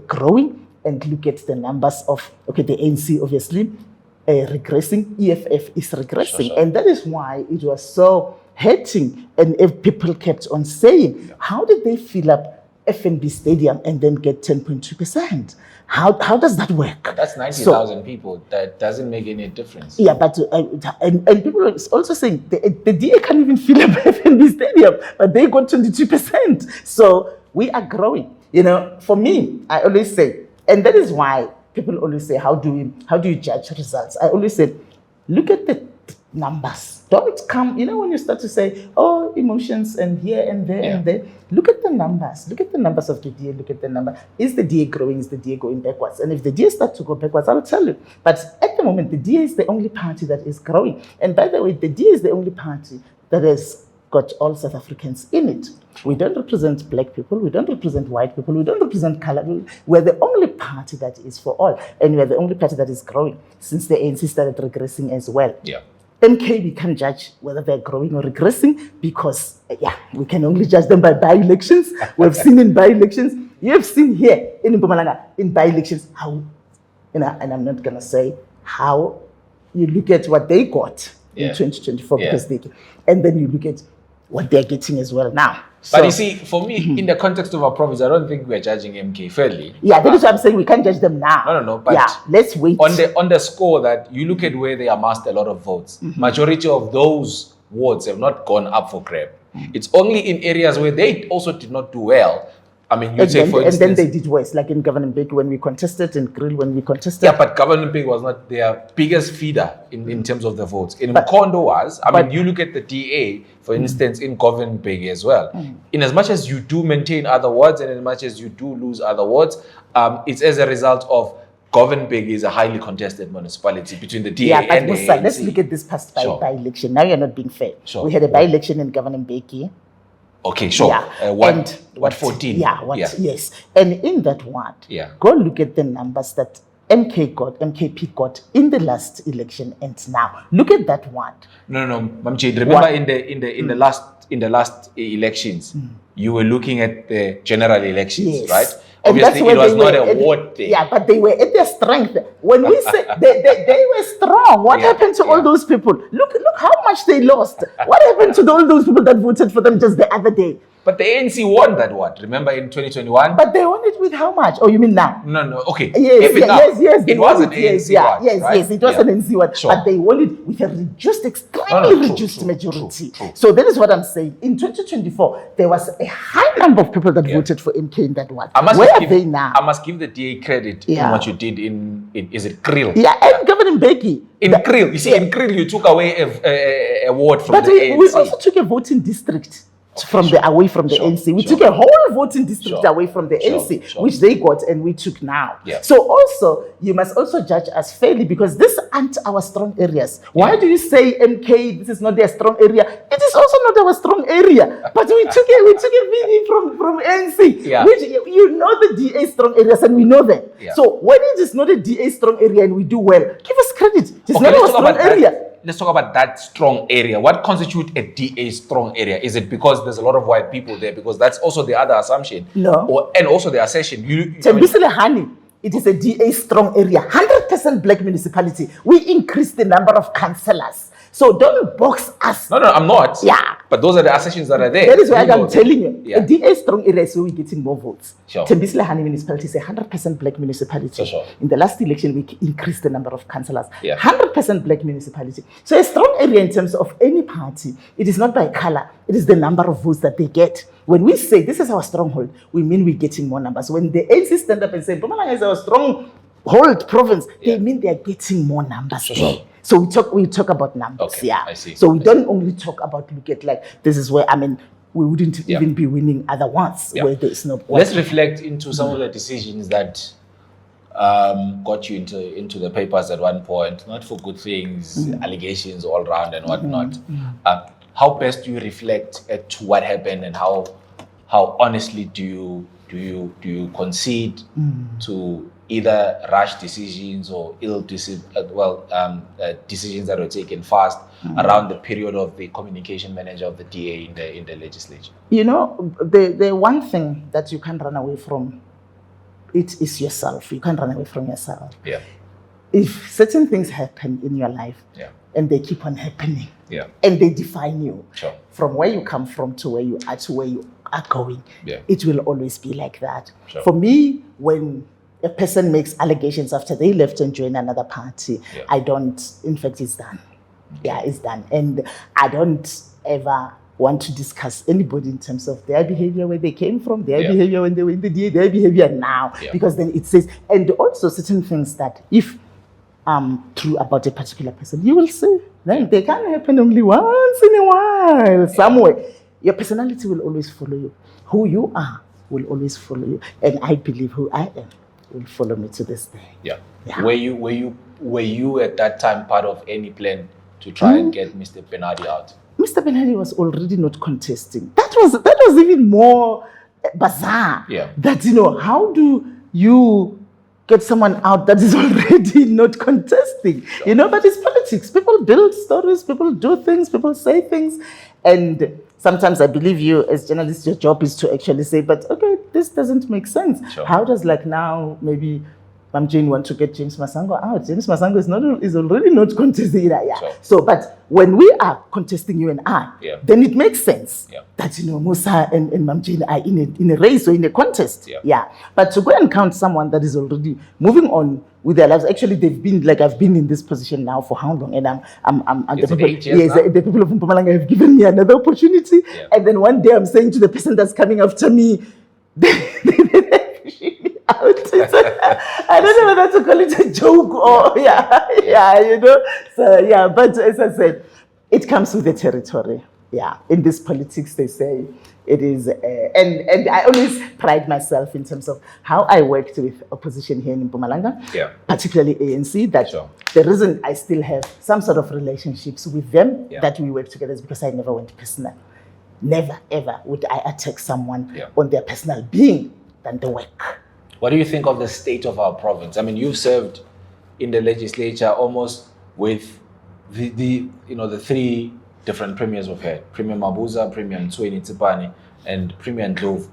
growing, and look at the numbers of the ANC obviously regressing. EFF is regressing, and that is why it was so hurting. And if people kept on saying, how did they fill up FNB Stadium and then get 10.2%? How does that work? That's 90,000 people. That doesn't make any difference. Yeah, but and people are also saying the DA can't even fill up FNB Stadium, but they got 22%. So we are growing. For me, I always say, and that is why people always say, how do you judge results? I always say, look at the numbers. Don't come, when you start to say, oh, emotions and here and there and there. Look at the numbers. Look at the numbers of the DA. Look at the number. Is the DA growing? Is the DA going backwards? And if the DA starts to go backwards, I'll tell you. But at the moment, the DA is the only party that is growing. And by the way, the DA is the only party that has got all South Africans in it. We don't represent black people. We don't represent white people. We don't represent color. We're the only party that is for all. And we're the only party that is growing since the ANC started regressing as well. Yeah. MK, we can't judge whether they're growing or regressing because, we can only judge them by by-elections. We've seen in by-elections. You have seen here in Mpumalanga, in by-elections, how, and I'm not going to say how, you look at what they got in 2024 because and then you look at what they're getting as well now. But you see, for me, in the context of our province, I don't think we're judging MK fairly. Yeah, that is what I'm saying. We can't judge them now. No. But let's wait. On the score that you look at where they amassed a lot of votes, majority of those wards have not gone up for grab. It's only in areas where they also did not do well. I mean, for instance... And then they did worse, like in Governor Big when we contested, and Grill when we contested. Yeah, but Governor Big was not their biggest feeder in terms of the votes. In Mkondo was, you look at the DA, for instance, in Governor Big as well. In as much as you do maintain other wards and as much as you do lose other wards, it's as a result of Governor Big is a highly contested municipality between the DA and the ANC. Let's look at this past by-election. Now you're not being fair. We had a by-election in Governor Big. Okay, sure. Yeah. What 14? Yes. And in that ward, go look at the numbers that MKP got in the last election and now. Look at that ward. No, Mamchi, remember in the last elections, you were looking at the general elections, right? Obviously, it was not a ward thing. Yeah, but they were at their strength. When we say they were strong, what happened to all those people? Look how much they lost. What happened to all those people that voted for them just the other day? But the ANC won that one, remember, in 2021? But they won it with how much? Oh, you mean now? No, okay. Yes. It was an ANC one, right? Yes, it was an ANC one. Sure. But they won it with a extremely reduced majority. True. So that is what I'm saying. In 2024, there was a high number of people that voted for MK in that one. Where are they now? I must give the DA credit in what you did in is it Krill? Yeah, and Governor Mbeki. In Krill, you see, in Krill, you took away a ward from the ANC. But we also took a voting district. away from the NC. We took a whole voting district away from the NC, which they got and we took now. Yeah. So also, you must also judge us fairly because these aren't our strong areas. Why do you say MK, this is not their strong area? It is also not our strong area. But we took a VD from NC, which you know the DA strong areas and we know them. Yeah. So when it is not a DA strong area and we do well, give us credit. It's not our strong area. Let's talk about that strong area. What constitutes a DA strong area? Is it because there's a lot of white people there? Because that's also the other assumption. No. And also the assertion. It is a DA strong area. 100% black municipality. We increased the number of councillors. So don't box us. No, I'm not. Yeah. But those are the assertions that are there. That is why I'm telling you. Yeah. A DA strong area is where we're getting more votes. Tembisile Hani municipality is a 100% black municipality. Sure. In the last election, we increased the number of councillors. Yeah. 100% black municipality. So a strong area in terms of any party, it is not by color. It is the number of votes that they get. When we say this is our stronghold, we mean we're getting more numbers. When the ANC stand up and say Mpumalanga is our stronghold province, they mean they're getting more numbers. Sure. So we talk about numbers, okay, I see. So we don't only talk about look at like this is where we wouldn't even be winning other ones where there is no. Let's reflect into some of the decisions that got you into the papers at one point, not for good things, allegations all around and whatnot. How best do you reflect at what happened and how honestly do you concede to either rash decisions or decisions that were taken fast around the period of the communication manager of the DA in the legislature? You know, the one thing that you can't run away from, it is yourself. You can't run away from yourself. Yeah. If certain things happen in your life and they keep on happening and they define you from where you come from to where you are to where you are going, it will always be like that. For me, when a person makes allegations after they left and joined another party, I don't, in fact, it's done. Yeah, it's done. And I don't ever want to discuss anybody in terms of their behavior, where they came from, their behavior when they were in the DA, their behavior now. Because then it says, and also certain things that if true about a particular person, you will say, then they can happen only once in a while, somewhere. Your personality will always follow you. Who you are will always follow you. And I believe who I am will follow me to this day. Yeah. Were you at that time part of any plan to try and get Mr. Bernardi out? Mr. Bernardi was already not contesting. That was even more bizarre. That, how do you get someone out that is already not contesting? But it's politics. People build stories, people do things, people say things. And sometimes I believe you as journalists, your job is to actually say, but okay, this doesn't make sense. How does now maybe Mam Jane want to get James Masango out? James Masango is already not contesting. So, but when we are contesting, you and I, then it makes sense that Musa and Mam Jane are in a race or in a contest. But to go and count someone that is already moving on with their lives. Actually, they've been I've been in this position now for how long? And the people of Mpumalanga have given me another opportunity. And then one day I'm saying to the person that's coming after me, they push me out. I don't know whether to call it a joke or So but as I said, it comes with the territory. In this politics, they say it is, and I always pride myself in terms of how I worked with opposition here in Mpumalanga, particularly ANC, that the reason I still have some sort of relationships with them, that we work together, is because I never went personal. Never, ever would I attack someone on their personal being than the work. What do you think of the state of our province? I mean, you've served in the legislature almost with the three different premiers we've had: Premier Mabuza, Premier Ntweni Tsipane, and Premier Ndlovu.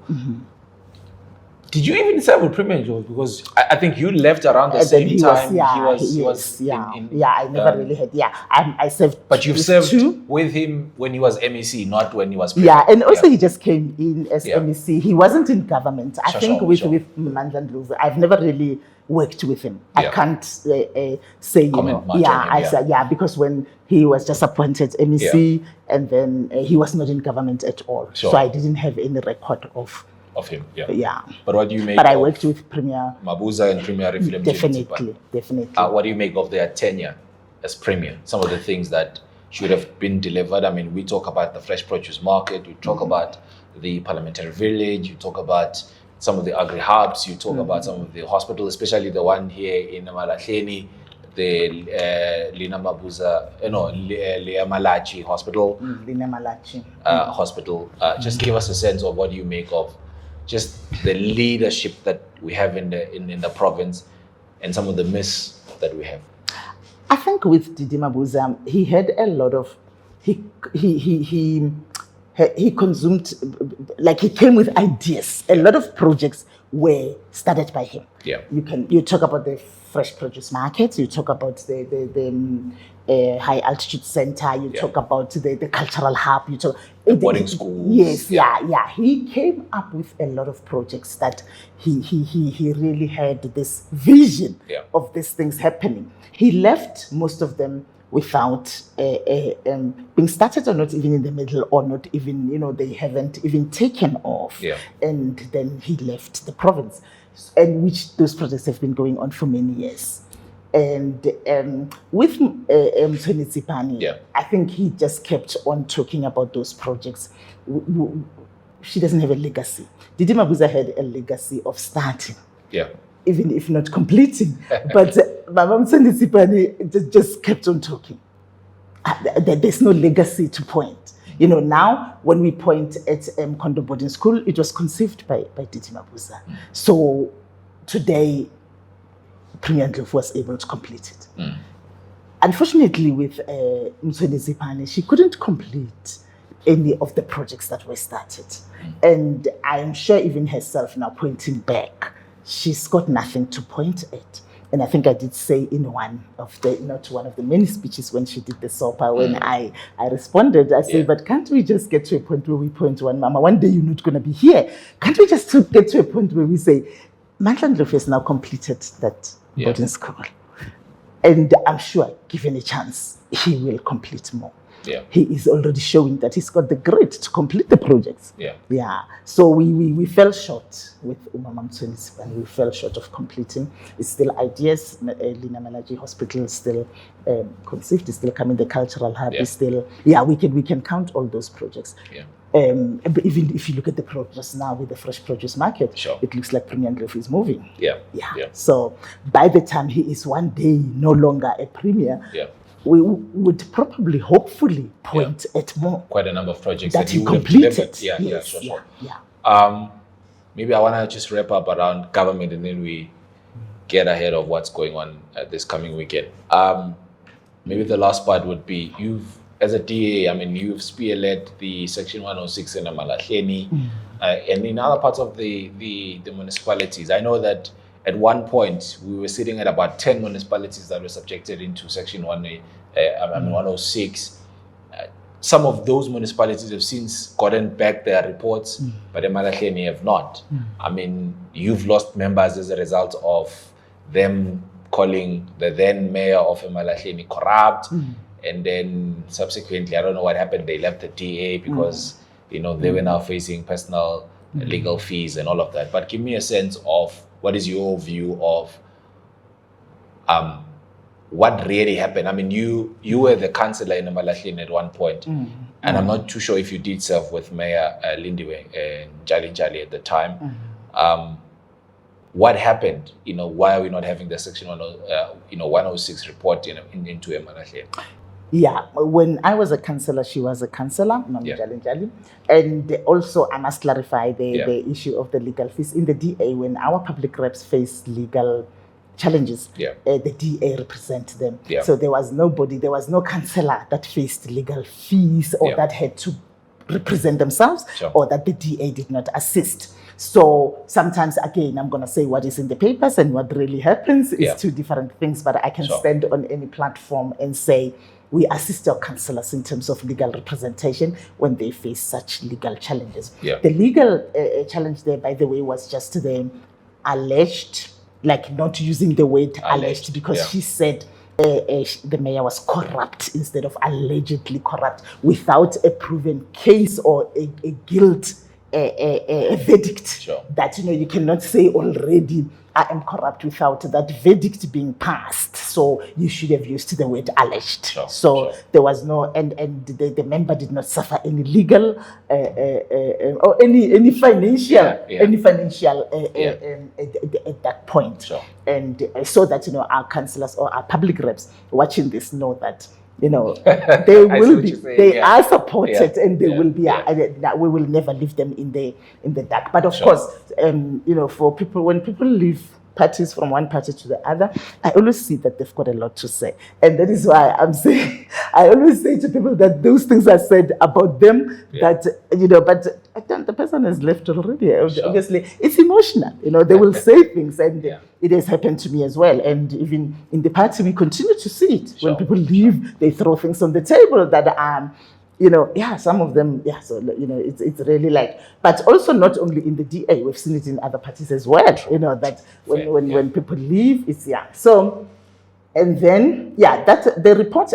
Did you even serve with Premier Ndlovu? Because I think you left around the same time. I never really had. I served. But you've served with him when he was MEC, not when he was Premier. And also he just came in as MEC. He wasn't in government. I think with Mandla Ndlovu, I've never really worked with him. I can't say, because when he was just appointed MEC and then he was not in government at all. So I didn't have any record of him. But what do you make But I worked with Premier Mabuza and Premier Refilem. Definitely. What do you make of their tenure as Premier? Some of the things that should have been delivered. I mean, we talk about the fresh produce market, we talk about the parliamentary village, you talk about some of the agri-hubs, you talk about some of the hospitals, especially the one here in Malahleni, the Lina Mabuza, Malachi Hospital. Lina Malachi. Hospital. Just give us a sense of what you make of just the leadership that we have in the province and some of the myths that we have. I think with Didi Mabuza, he had a lot of he consumed, like he came with ideas. A lot of projects were started by him. Yeah. You talk about the fresh produce market, you talk about the high altitude center, you talk about the cultural hub, you talk the boarding schools. Yes, yeah. He came up with a lot of projects that he really had this vision of these things happening. He left most of them without being started, or not even in the middle, or not even, they haven't even taken off. Yeah. And then he left the province, and which those projects have been going on for many years. And with Municipal, I think he just kept on talking about those projects. She doesn't have a legacy. Didi Mabuza had a legacy of starting. Yeah. Even if not completing. But Mama Municipal just kept on talking. There's no legacy to point. Now when we point at Kondo Boarding School, it was conceived by Didi Mabuza. So today, Premier Elective was able to complete it. Unfortunately, with Municipal, she couldn't complete any of the projects that were started. And I am sure even herself now pointing back, she's got nothing to point at. And I think I did say in one of the many speeches when she did the SOPA, when I responded, I said, but can't we just get to a point where we point one, Mama, one day you're not going to be here. Can't we just get to a point where we say, Mandla has now completed that boarding school. And I'm sure, given a chance, he will complete more. Yeah. He is already showing that he's got the grit to complete the projects. Yeah. So we fell short with Municipal. We fell short of completing. It's still ideas. Lina Malachi Hospital is still conceived. It's still coming. The cultural hub is still. Yeah, we can count all those projects. Yeah. But even if you look at the progress now with the fresh produce market, it looks like Premier Elective is moving. Yeah. So by the time he is one day no longer a premier, we would probably, hopefully, point at more. Quite a number of projects that he completed. Sure. Maybe I want to just wrap up around government, and then we get ahead of what's going on this coming weekend. Maybe the last part would be, as a DA, you've spearled the Section 106 in Malahleni and in other parts of the municipalities. I know that at one point, we were sitting at about 10 municipalities that were subjected into Section 106. Some of those municipalities have since gotten back their reports, but Malahleni have not. You've lost members as a result of them calling the then mayor of Malahleni corrupt. And then subsequently, I don't know what happened, they left the DA because, they were now facing personal legal fees and all of that. But give me a sense of what is your view of what really happened. You were the councillor in Malahleni at one point, and I'm not too sure if you did serve with Mayor Lindiwe and Jali at the time. What happened? Why are we not having the Section 106 report into Malahleni? Yeah, when I was a councillor, she was a councillor, Jali. And also, I must clarify the issue of the legal fees. In the DA, when our public reps face legal challenges, the DA represent them. So there was no councillor that faced legal fees or that had to represent themselves or that the DA did not assist. So sometimes, again, I'm going to say what is in the papers and what really happens is two different things, but I can stand on any platform and say, we assist our councillors in terms of legal representation when they face such legal challenges. The legal challenge there, by the way, was just the alleged, like not using the word alleged because she said the mayor was corrupt instead of allegedly corrupt without a proven case or a guilt a verdict. Sure. That, you cannot say already, I am corrupt without that verdict being passed. So you should have used the word alleged. Sure. So there was no, and the member did not suffer any legal or any financial, at that point. Sure. And so that, our councillors or our public reps watching this know that, they will be, they are supported, and they will be, that we will never leave them in the dark. But of course, for people, when people leave parties from one party to the other, I always see that they've got a lot to say. And that is why I'm saying, I always say to people that those things are said about them, that, but the person has left already. Sure. Obviously, it's emotional. They will say things, and it has happened to me as well. And even in the party, we continue to see it. Sure. When people leave, they throw things on the table that some of them, so, it's really like, but also not only in the DA, we've seen it in other parties as well, that when people leave, it's, so, and then, that the report,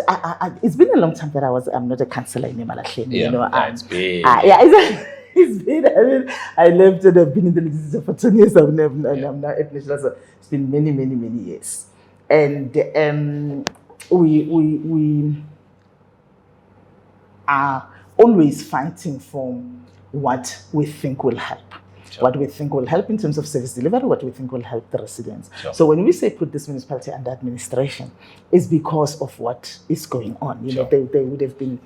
it's been a long time that I'm not a councillor in Malahleni, it's been. It's been, I left and I've been in the legislature for 10 years, and I'm now at national, so it's been many, many, many years. And we are always fighting for what we think will help. Sure. What we think will help in terms of service delivery, what we think will help the residents. Sure. So when we say put this municipality under administration, it's because of what is going on. There would have been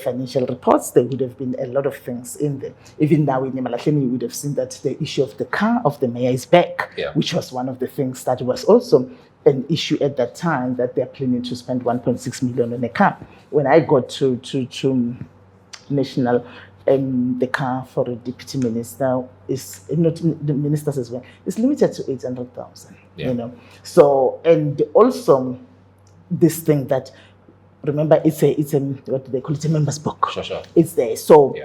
financial reports, there would have been a lot of things in there. Even now in Malahleni, you would have seen that the issue of the car of the mayor is back, which was one of the things that was also an issue at that time, that they're planning to spend 1.6 million on a car. When I got to national, the car for a deputy minister is not the ministers as well. It's limited to 800,000. So, and also this thing that, remember, it's a what do they call it? A members book. Sure. It's there. So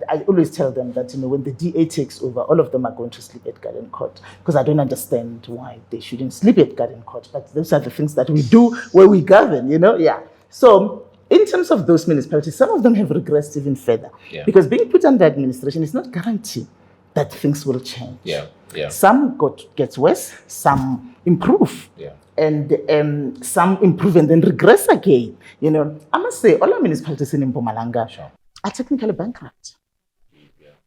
I always tell them that when the DA takes over, all of them are going to sleep at Garden Court, because I don't understand why they shouldn't sleep at Garden Court. But those are the things that we do where we govern. So in terms of those municipalities, some of them have regressed even further, because being put under administration is not guaranteed that things will change. Some gets worse, some improve. And some improve and then regress again. I must say, all our municipalities in Mpumalanga are technically bankrupt.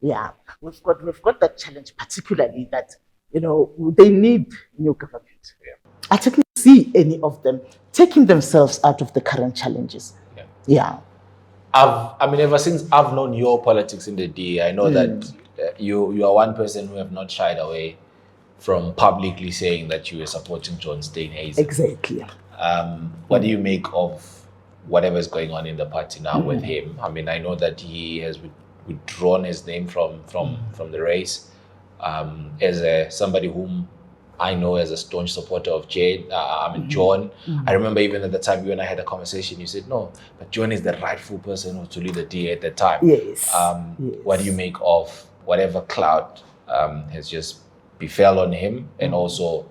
We've got that challenge, particularly that they need new government. I technically see any of them taking themselves out of the current challenges. Ever since I've known your politics in the DA, I know that you are one person who have not shied away from publicly saying that you were supporting John Steenhuisen. Exactly. What do you make of whatever is going on in the party now with him? I know that he has withdrawn his name from the race. As somebody whom I know as a staunch supporter of John. I remember even at the time you and I had a conversation, you said, no, but John is the rightful person to lead the DA at the time. Yes. What do you make of whatever cloud has just befell on him, and also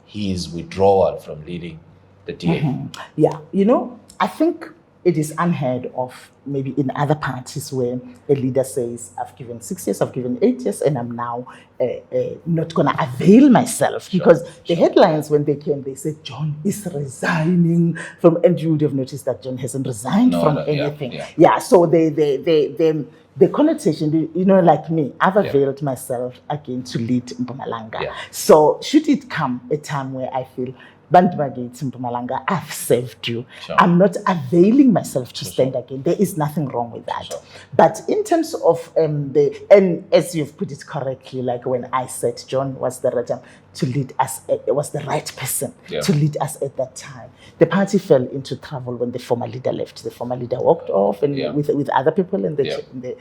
his withdrawal from leading the DA? I think it is unheard of maybe in other parties where a leader says, I've given 6 years, I've given 8 years, and I'm now not going to avail myself. Because the headlines, when they came, they said, John is resigning from, and you would have noticed that John hasn't resigned from anything. So the connotation, like me, I've availed myself again to lead Mpumalanga. So should it come a time where I feel, Bandmagate in Mpumalanga, I've served you. I'm not availing myself to stand again. There is nothing wrong with that. But in terms of and as you've put it correctly, like when I said John was the right to lead us, was the right person to lead us at that time. The party fell into trouble when the former leader left. The former leader walked off, and with other people, and the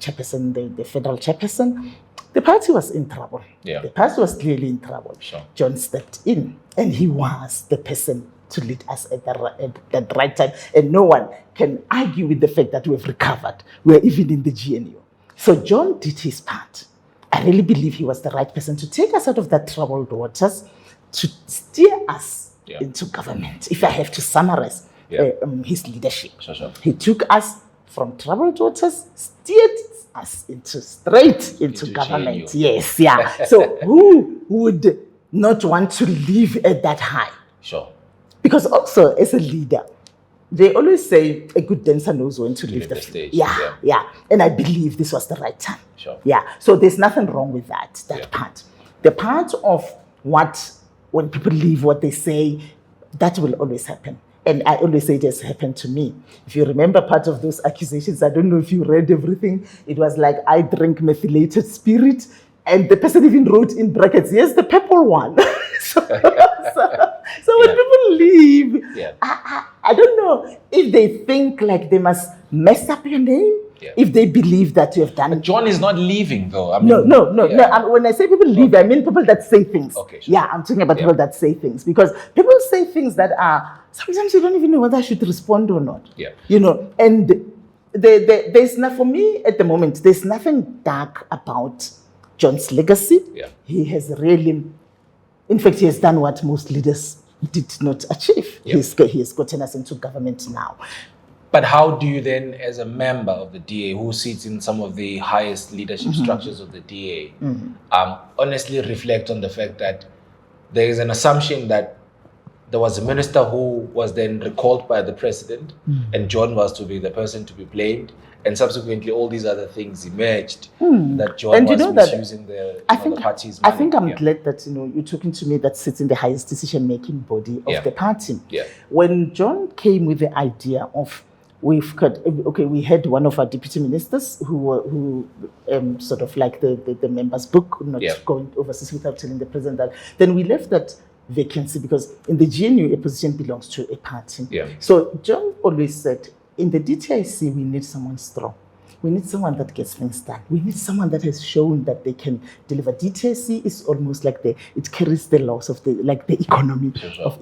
chairperson, the federal chairperson. The party was in trouble. The party was clearly in trouble. John stepped in, and he was the person to lead us at the right time. And no one can argue with the fact that we've recovered. We're even in the GNU. So John did his part. I really believe he was the right person to take us out of that troubled waters, to steer us into government. If I have to summarize his leadership. He took us from troubled waters, steered us straight into government. GNU. Yes, yeah. So who would not want to live at that high? Sure. Because also as a leader, they always say a good dancer knows when to leave the stage. Yeah. And I believe this was the right time. Sure. Yeah. So there's nothing wrong with that part. The part of when people leave what they say, that will always happen. And I always say it has happened to me. If you remember part of those accusations, I don't know if you read everything. It was like, I drink methylated spirit. And the person even wrote in brackets, yes, the purple one. so when people leave, I don't know if they think like they must mess up your name, if they believe that you have done. But John is not leaving though. I mean, no. When I say people leave, I mean people that say things. Okay, sure. Yeah, I'm talking about people that say things. Because people say things that are, sometimes you don't even know whether I should respond or not. Yeah. You know, and there's not, for me at the moment, there's nothing dark about John's legacy. Yeah. He has really, in fact, he has done what most leaders did not achieve. Yeah. He has gotten us into government now. But how do you then, as a member of the DA who sits in some of the highest leadership structures of the DA, honestly reflect on the fact that there is an assumption that there was a minister who was then recalled by the president, and John was to be the person to be blamed, and subsequently all these other things emerged that John was misusing the party's money. I think I'm glad that you're talking to me that sits in the highest decision-making body of the party. Yeah. When John came with the idea of we had one of our deputy ministers who sort of like the members book, not going overseas without telling the president that. Then we left that vacancy because in the GNU, a position belongs to a party. Yeah. So John always said, in the DTIC, we need someone strong. We need someone that gets things done. We need someone that has shown that they can deliver. DTIC is almost like it carries the loss of the economy. Sure.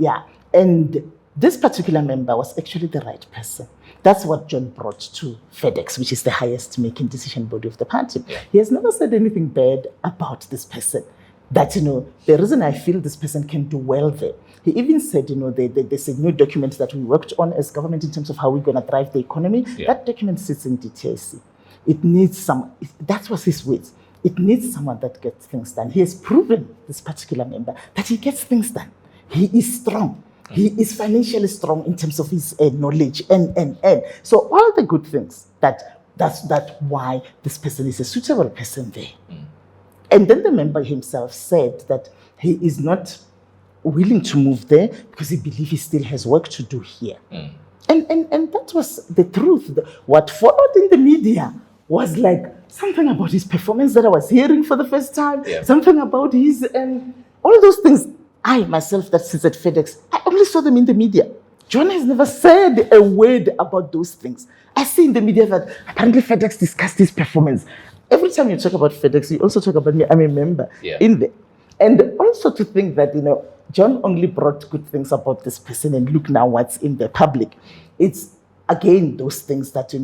And this particular member was actually the right person. That's what John brought to FedEx, which is the highest making decision body of the party. Yeah. He has never said anything bad about this person. That, the reason I feel this person can do well there. He even said, there's a new document that we worked on as government in terms of how we're going to drive the economy. Yeah. That document sits in DTIC. It needs that was his words. It needs someone that gets things done. He has proven, this particular member, that he gets things done. He is strong. He is financially strong in terms of his knowledge and. So all the good things, that's why this person is a suitable person there. And then the member himself said that he is not willing to move there because he believes he still has work to do here. And that was the truth. What followed in the media was like something about his performance that I was hearing for the first time, something about his, all those things. I myself that sits at FedEx, I only saw them in the media. John has never said a word about those things. I see in the media that apparently FedEx discussed his performance. Every time you talk about FedEx, you also talk about me. I'm a member in there. And also to think that, John only brought good things about this person and look now what's in the public. It's, again, those things that,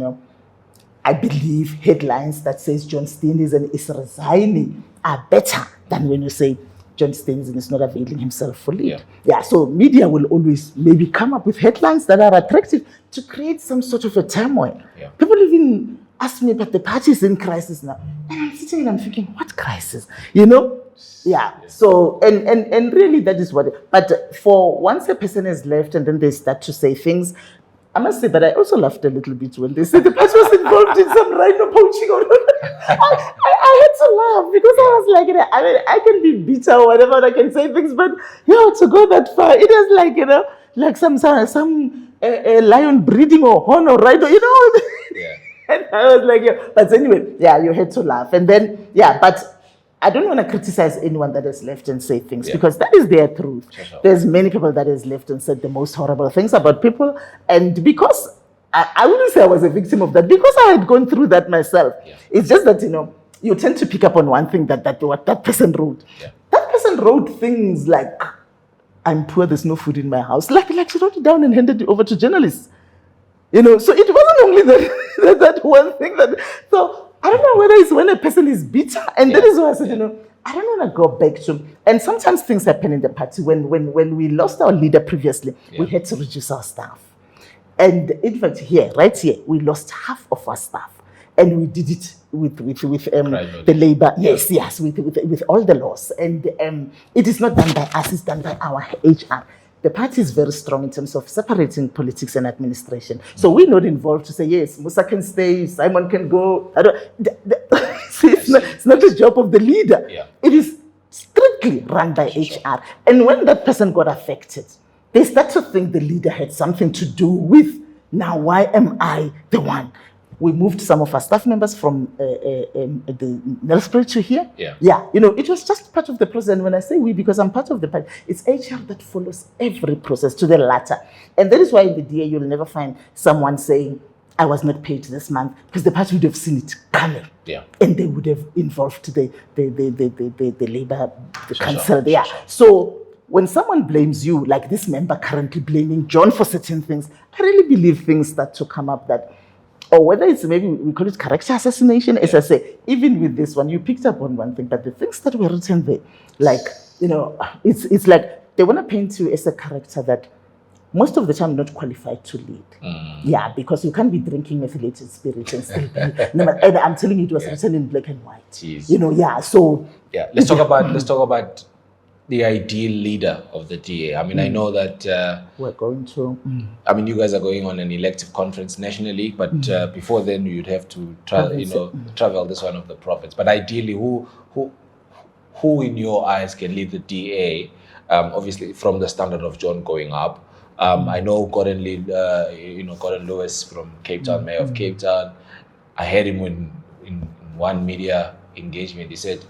I believe headlines that says John Steenhuisen is resigning are better than when you say John Steenhuisen is not availing himself for lead. Yeah, so media will always maybe come up with headlines that are attractive to create some sort of a turmoil. Yeah. People even ask me, but the party is in crisis now. And I'm sitting and I'm thinking, what crisis? Yeah. So, and really that is what, but for once a person has left and then they start to say things, I must say, but I also laughed a little bit when they said the person was involved in some rhino poaching. I had to laugh because I was like, I can be bitter or whatever, I can say things, but to go that far, it is like, like some lion breeding or horn or rhino, And I was like, but anyway, you had to laugh. And then, but I don't want to criticize anyone that has left and say things because that is their truth. Sure. There's many people that has left and said the most horrible things about people. And because I wouldn't say I was a victim of that because I had gone through that myself. Yeah. It's just that, you tend to pick up on one thing that what that person wrote. Yeah. That person wrote things like, I'm poor, there's no food in my house. Like she wrote it down and handed it over to journalists. So it wasn't only that one thing so I don't know whether it's when a person is bitter, and that is why I said, I don't want to go back to, and sometimes things happen in the party. When we lost our leader previously, we had to reduce our staff. And in fact, right here, we lost half of our staff. and we did it with the labor. Yes, with all the laws, and it is not done by us; it's done by our HR. The party is very strong in terms of separating politics and administration. So we're not involved to say, yes, Musa can stay, Simon can go. It's not the job of the leader. Yeah. It is strictly run by HR. And when that person got affected, they start to think the leader had something to do with, now why am I the one? We moved some of our staff members from the Nelspruit to here. Yeah. It was just part of the process. And when I say we, because I'm part of the party, it's HR that follows every process to the latter. And that is why in the DA, you'll never find someone saying, I was not paid this month, because the party would have seen it coming. Yeah. And they would have involved the labor, the council there. Sure. So when someone blames you, like this member currently blaming John for certain things, I really believe things start to come up that, or whether it's maybe we call it character assassination, as I say, even with this one, you picked up on one thing, but the things that were written there, like, it's like they want to paint you as a character that most of the time not qualified to lead. Yeah, because you can't be drinking methylated spirit and still be. And I'm telling you, it was written in black and white. Jeez. So let's talk about the ideal leader of the DA. I mean, I know that we're going to. I mean, you guys are going on an elective conference nationally, but before then, you'd have to travel this one of the province. But ideally, who in your eyes can lead the DA? Obviously, from the standard of John going up. I know Gordon Lewis from Cape Town, Mayor of Cape Town. I heard him in one media engagement. He said,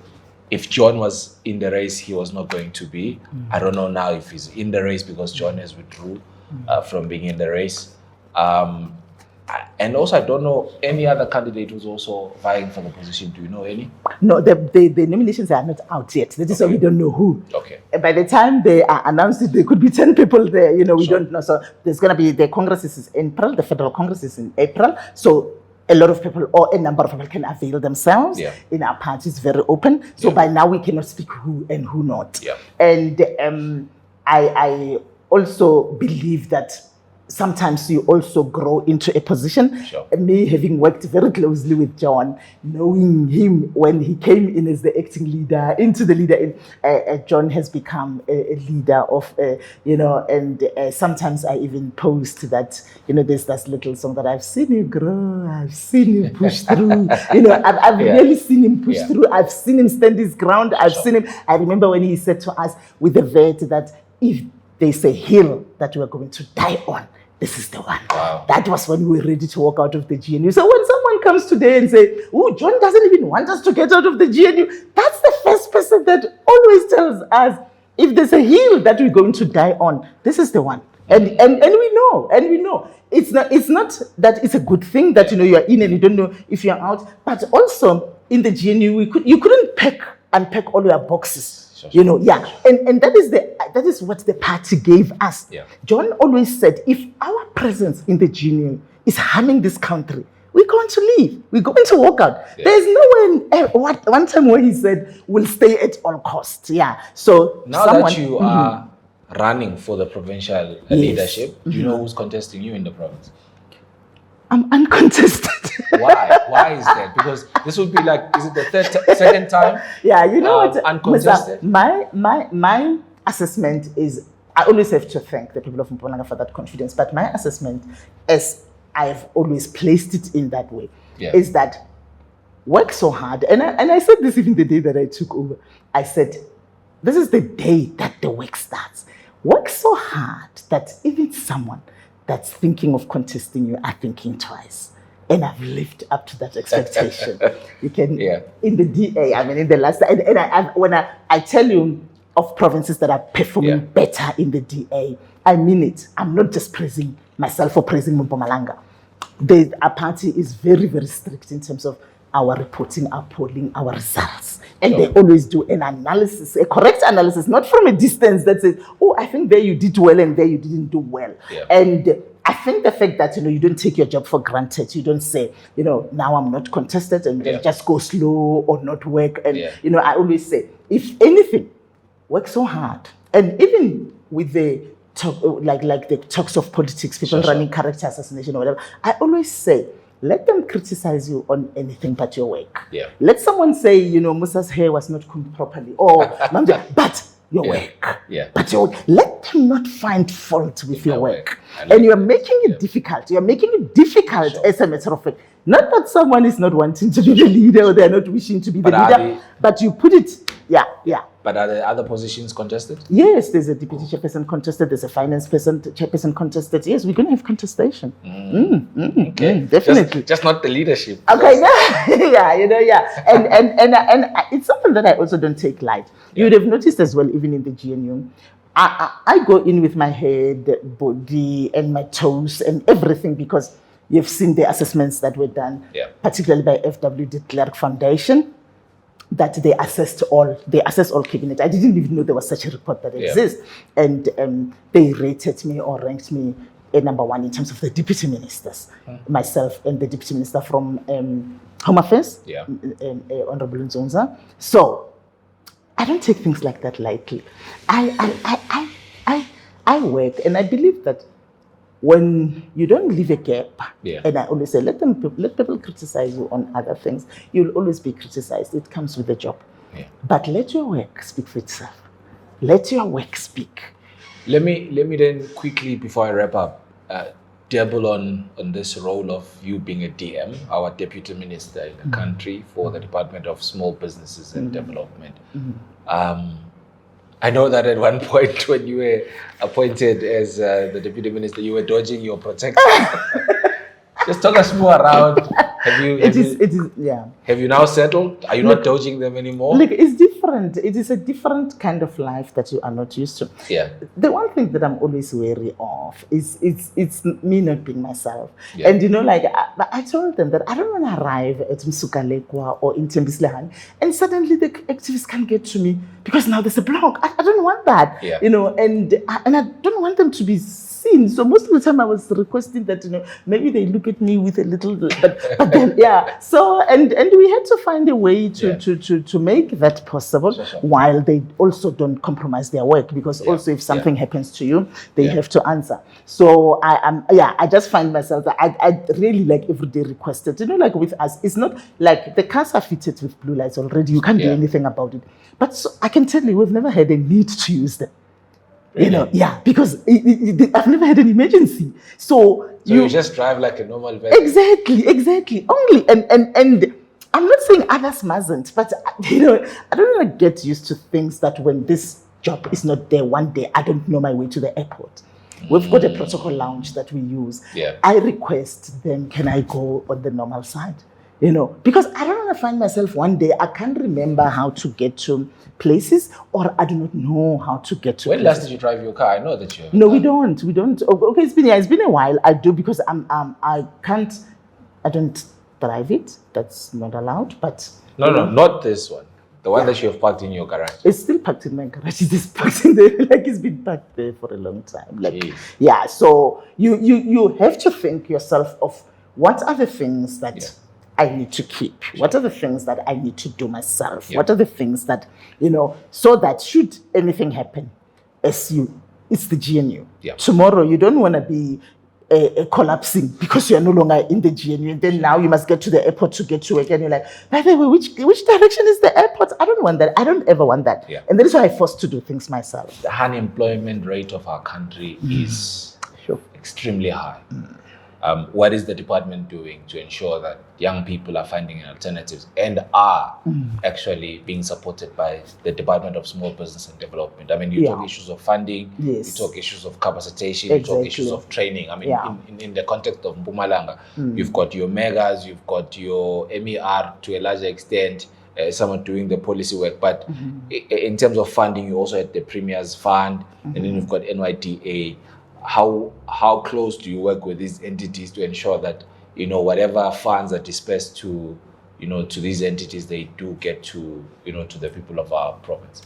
if John was in the race, he was not going to be. I don't know now if he's in the race because John has withdrew from being in the race. And also, I don't know any other candidate who's also vying for the position. Do you know any? No, the nominations are not out yet. That is why we don't know who. Okay. By the time they are announced, there could be 10 people there. We don't know. So there's going to be, the Congress is in April, the Federal Congress is in April. So a lot of people, or a number of people, can avail themselves. In our party, it's very open. So by now, we cannot speak who and who not. And I also believe that sometimes you also grow into a position. Me having worked very closely with John, knowing him when he came in as the acting leader, into the leader, John has become a leader of, and sometimes I even post that, there's this little song that I've seen you grow, I've seen you push through, I've really seen him push through, I've seen him stand his ground, I've seen him. I remember when he said to us with the vet that if there's a hill that we're going to die on, this is the one. Wow. That was when we were ready to walk out of the GNU. So when someone comes today and say, oh, John doesn't even want us to get out of the GNU, that's the first person that always tells us, if there's a hill that we're going to die on, this is the one. And we know. It's not that it's a good thing that you are in and you don't know if you're out, but also in the GNU you couldn't unpack all your boxes. And that is what the party gave us. John always said, if our presence in the GNU is harming this country, we're going to leave. We're going to walk out. There's no one time where he said, we'll stay at all costs. So now that you are running for the provincial leadership, do you know who's contesting you in the province? I'm uncontested. Why? Why is that? Because this would be like, is it the second time? What? Uncontested. My assessment is, I always have to thank the people of Mpumalanga for that confidence. But my assessment, as I've always placed it in that way, is that work so hard. And I said this even the day that I took over. I said, this is the day that the work starts. Work so hard that even someone that's thinking of contesting you are thinking twice. And I've lived up to that expectation. You can, in the DA, I mean, in the last, when I tell you of provinces that are performing better in the DA, I mean it. I'm not just praising myself or praising Mpumalanga. Our party is very, very strict in terms of our reporting, our polling, our results. And they always do an analysis, a correct analysis, not from a distance that says, oh, I think there you did well and there you didn't do well. And I think the fact that, you don't take your job for granted, you don't say, now I'm not contested and just go slow or not work. And, I always say, if anything, work so hard. And even with the talk, like the talks of politics, people running character assassination or whatever, I always say, let them criticize you on anything but your work. Yeah. Let someone say, Musa's hair was not combed properly, or but your work. Yeah. But let them not find fault with your work. Like and you're making it difficult. You're making it difficult as a matter of fact. Not that someone is not wanting to be the leader or they're not wishing to be the leader, but you put it, But are the other positions contested? Yes, there's a deputy chairperson contested, there's a finance chairperson contested. Yes, we're going to have contestation. Okay. Definitely. Just not the leadership. Okay, And it's something that I also don't take light. You would have noticed as well, even in the GNU, I go in with my head, body, and my toes and everything, because you've seen the assessments that were done, particularly by FW de Klerk Foundation, that they assessed all cabinet. I didn't even know there was such a report that exists. And they rated me or ranked me number one in terms of the deputy ministers, myself and the deputy minister from Home Affairs, Honorable Nzonza. So I don't take things like that lightly. I work, and I believe that when you don't leave a gap, and I always say, let people criticize you on other things. You'll always be criticized. It comes with the job. But let your work speak for itself. Let your work speak. Let me then quickly, before I wrap up, dabble on this role of you being a DM, our deputy minister in the country for the Department of Small Businesses and Development. I know that at one point when you were appointed as the deputy minister, you were dodging your protector. Just talk us more around. Have you now settled? Are you not dodging them anymore? Look, it's different. It is a different kind of life that you are not used to. Yeah. The one thing that I'm always wary of is it's me not being myself. And I told them that I don't want to arrive at Msukalekwa or in Tembislehan and suddenly the activists can't get to me because now there's a block. I don't want that. And I don't want them to be seen. So most of the time I was requesting that maybe they look at me with a little, but then So and we had to find a way to make that possible while they also don't compromise their work, because also if something happens to you, they have to answer. So I just find myself that I really everyday requested. With us, it's not like the cars are fitted with blue lights already. You can't do anything about it. But so I can tell you, we've never had a need to use them. Really? Because I've never had an emergency. So you just drive like a normal vehicle. Exactly. Only and I'm not saying others mustn't, but I don't want to get used to things that when this job is not there one day, I don't know my way to the airport. We've got a protocol lounge that we use. I request them, can I go on the normal side? Because I don't want to find myself one day, I can't remember how to get to places, or I do not know how to get to When places. last did you drive your car? I know that you have. No, we don't. Okay, it's been a while. I do, because I don't drive it. That's not allowed. But No, not this one. The one that you have parked in your garage. It's still parked in my garage. It is parked in there, it's been parked there for a long time. So you have to think yourself of what are the things that I need to keep? What are the things that I need to do myself? What are the things that, so that should anything happen, it's the GNU. Tomorrow, you don't want to be collapsing because you're no longer in the GNU. And then now you must get to the airport to get to work. And you're like, by the way, which direction is the airport? I don't want that. I don't ever want that. And that is why I'm forced to do things myself. The unemployment rate of our country is extremely high. What is the department doing to ensure that young people are finding alternatives and are actually being supported by the Department of Small Business and Development? I mean, you talk issues of funding, you talk issues of capacitation, you talk issues of training. I mean, in the context of Mpumalanga, you've got your megas, you've got your MER to a larger extent, someone doing the policy work. But in terms of funding, you also had the Premier's Fund, and then you've got NYDA. How close do you work with these entities to ensure that whatever funds are dispersed to these entities, they do get to to the people of our province?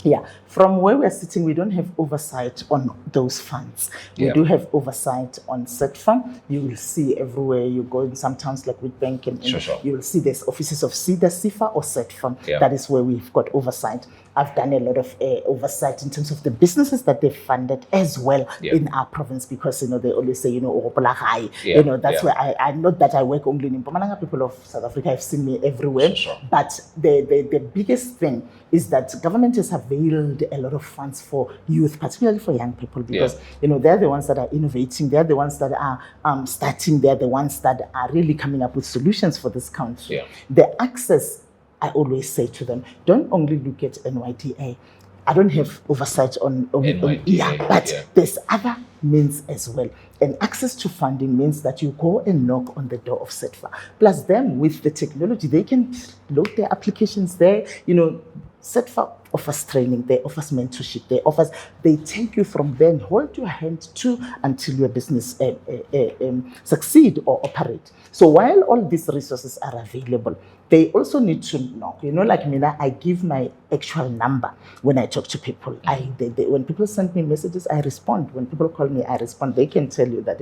From where we're sitting, we don't have oversight on those funds. We do have oversight on SETFA. You will see everywhere you go in some towns like Witbank, and you will see there's offices of SIDA, SIFA or SETFA. That is where we've got oversight. I've done a lot of oversight in terms of the businesses that they've funded as well in our province, because they always say that's where I not that I work only in Mpumalanga. People of South Africa have seen me everywhere, but the biggest thing is that government has availed a lot of funds for youth, particularly for young people, because they're the ones that are innovating, they're the ones that are starting, they're the ones that are really coming up with solutions for this country. The access, I always say to them, don't only look at NYDA. I don't have oversight on NYDA, but there's other means as well. And access to funding means that you go and knock on the door of SETFA. Plus them, with the technology, they can load their applications there. SETFA offers training, they offers mentorship, they take you from there and hold your hand until your business succeed or operate. So while all these resources are available, they also need to knock. Like me, I give my actual number when I talk to people. When people send me messages, I respond. When people call me, I respond. They can tell you that,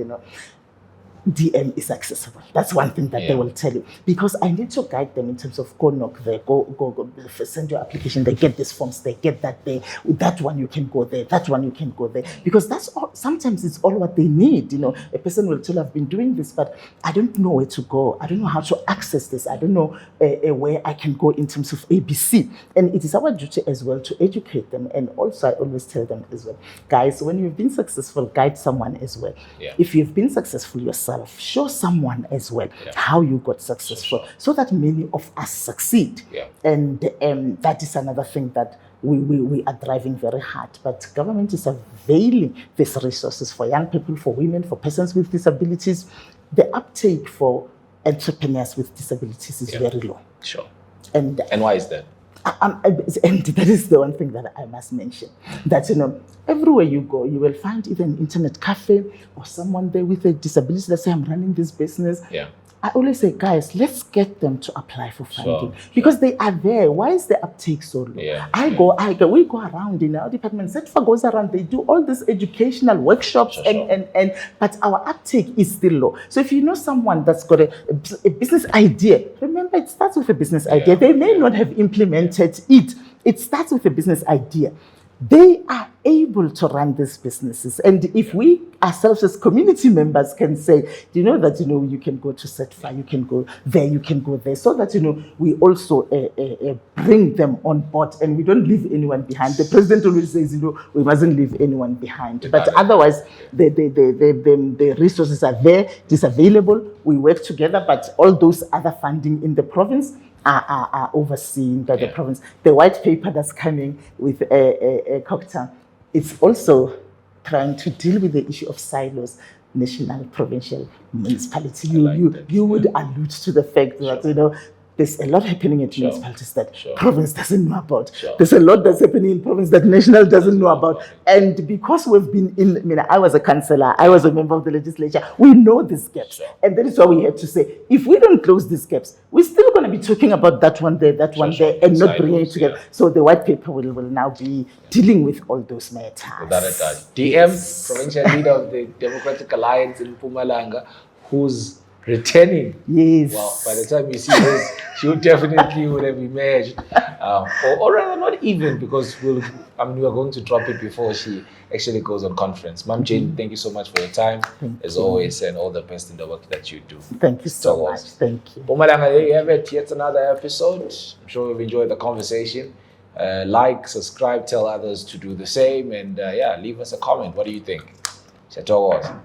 DM is accessible. That's one thing that they will tell you, because I need to guide them in terms of go knock there, go send your application. They get these forms, they get that there. With that one you can go there, that one you can go there, because that's all. Sometimes it's all what they need. A person will tell, I've been doing this, but I don't know where to go. I don't know how to access this. I don't know where I can go in terms of ABC. And it is our duty as well to educate them. And also I always tell them as well, guys, when you've been successful, guide someone as well. If you've been successful yourself, show someone as well how you got successful, so that many of us succeed. And that is another thing that we are driving very hard. But government is availing these resources for young people, for women, for persons with disabilities. The uptake for entrepreneurs with disabilities is very low. And why is that? And that is the one thing that I must mention, that everywhere you go, you will find either an internet cafe or someone there with a disability that say, I'm running this business. I always say, guys, let's get them to apply for funding, because they are there. Why is the uptake so low? We go around in our department. SETFA goes around. They do all these educational workshops, but our uptake is still low. So if you know someone that's got a business idea, remember it starts with a business idea. They may not have implemented it. It starts with a business idea. They are able to run these businesses. And if we ourselves as community members can say, do you know that, you can go to SETFA, you can go there, you can go there, so that, we also bring them on board and we don't leave anyone behind. The president always says, we mustn't leave anyone behind. But otherwise, the resources are there, it is available, we work together, but all those other funding in the province are overseen by the province. The white paper that's coming with a cocktail, it's also trying to deal with the issue of silos, national, provincial, municipality. You would allude to the fact that there's a lot happening in municipalities that province doesn't know about. There's a lot that's happening in province that national doesn't know about. And because we've been I was a councillor, I was a member of the legislature, we know these gaps. And that is why we had to say, if we don't close these gaps, we're still going to be talking about that one there, and not bringing it together. So the white paper will now be dealing with all those matters. Without a doubt. DM, provincial leader of the Democratic Alliance in Mpumalanga, who's returning. Well, by the time you see this, she would definitely would have emerged, or rather not even, because we are going to drop it before she actually goes on conference. Ma'am Jane, thank you so much for your time, as always, and all the best in the work that you do. Thank you so much. Thank you. Mpumalanga, there you have it. Yet another episode. I'm sure you've enjoyed the conversation. Like, subscribe, tell others to do the same, and leave us a comment. What do you think? Sithole.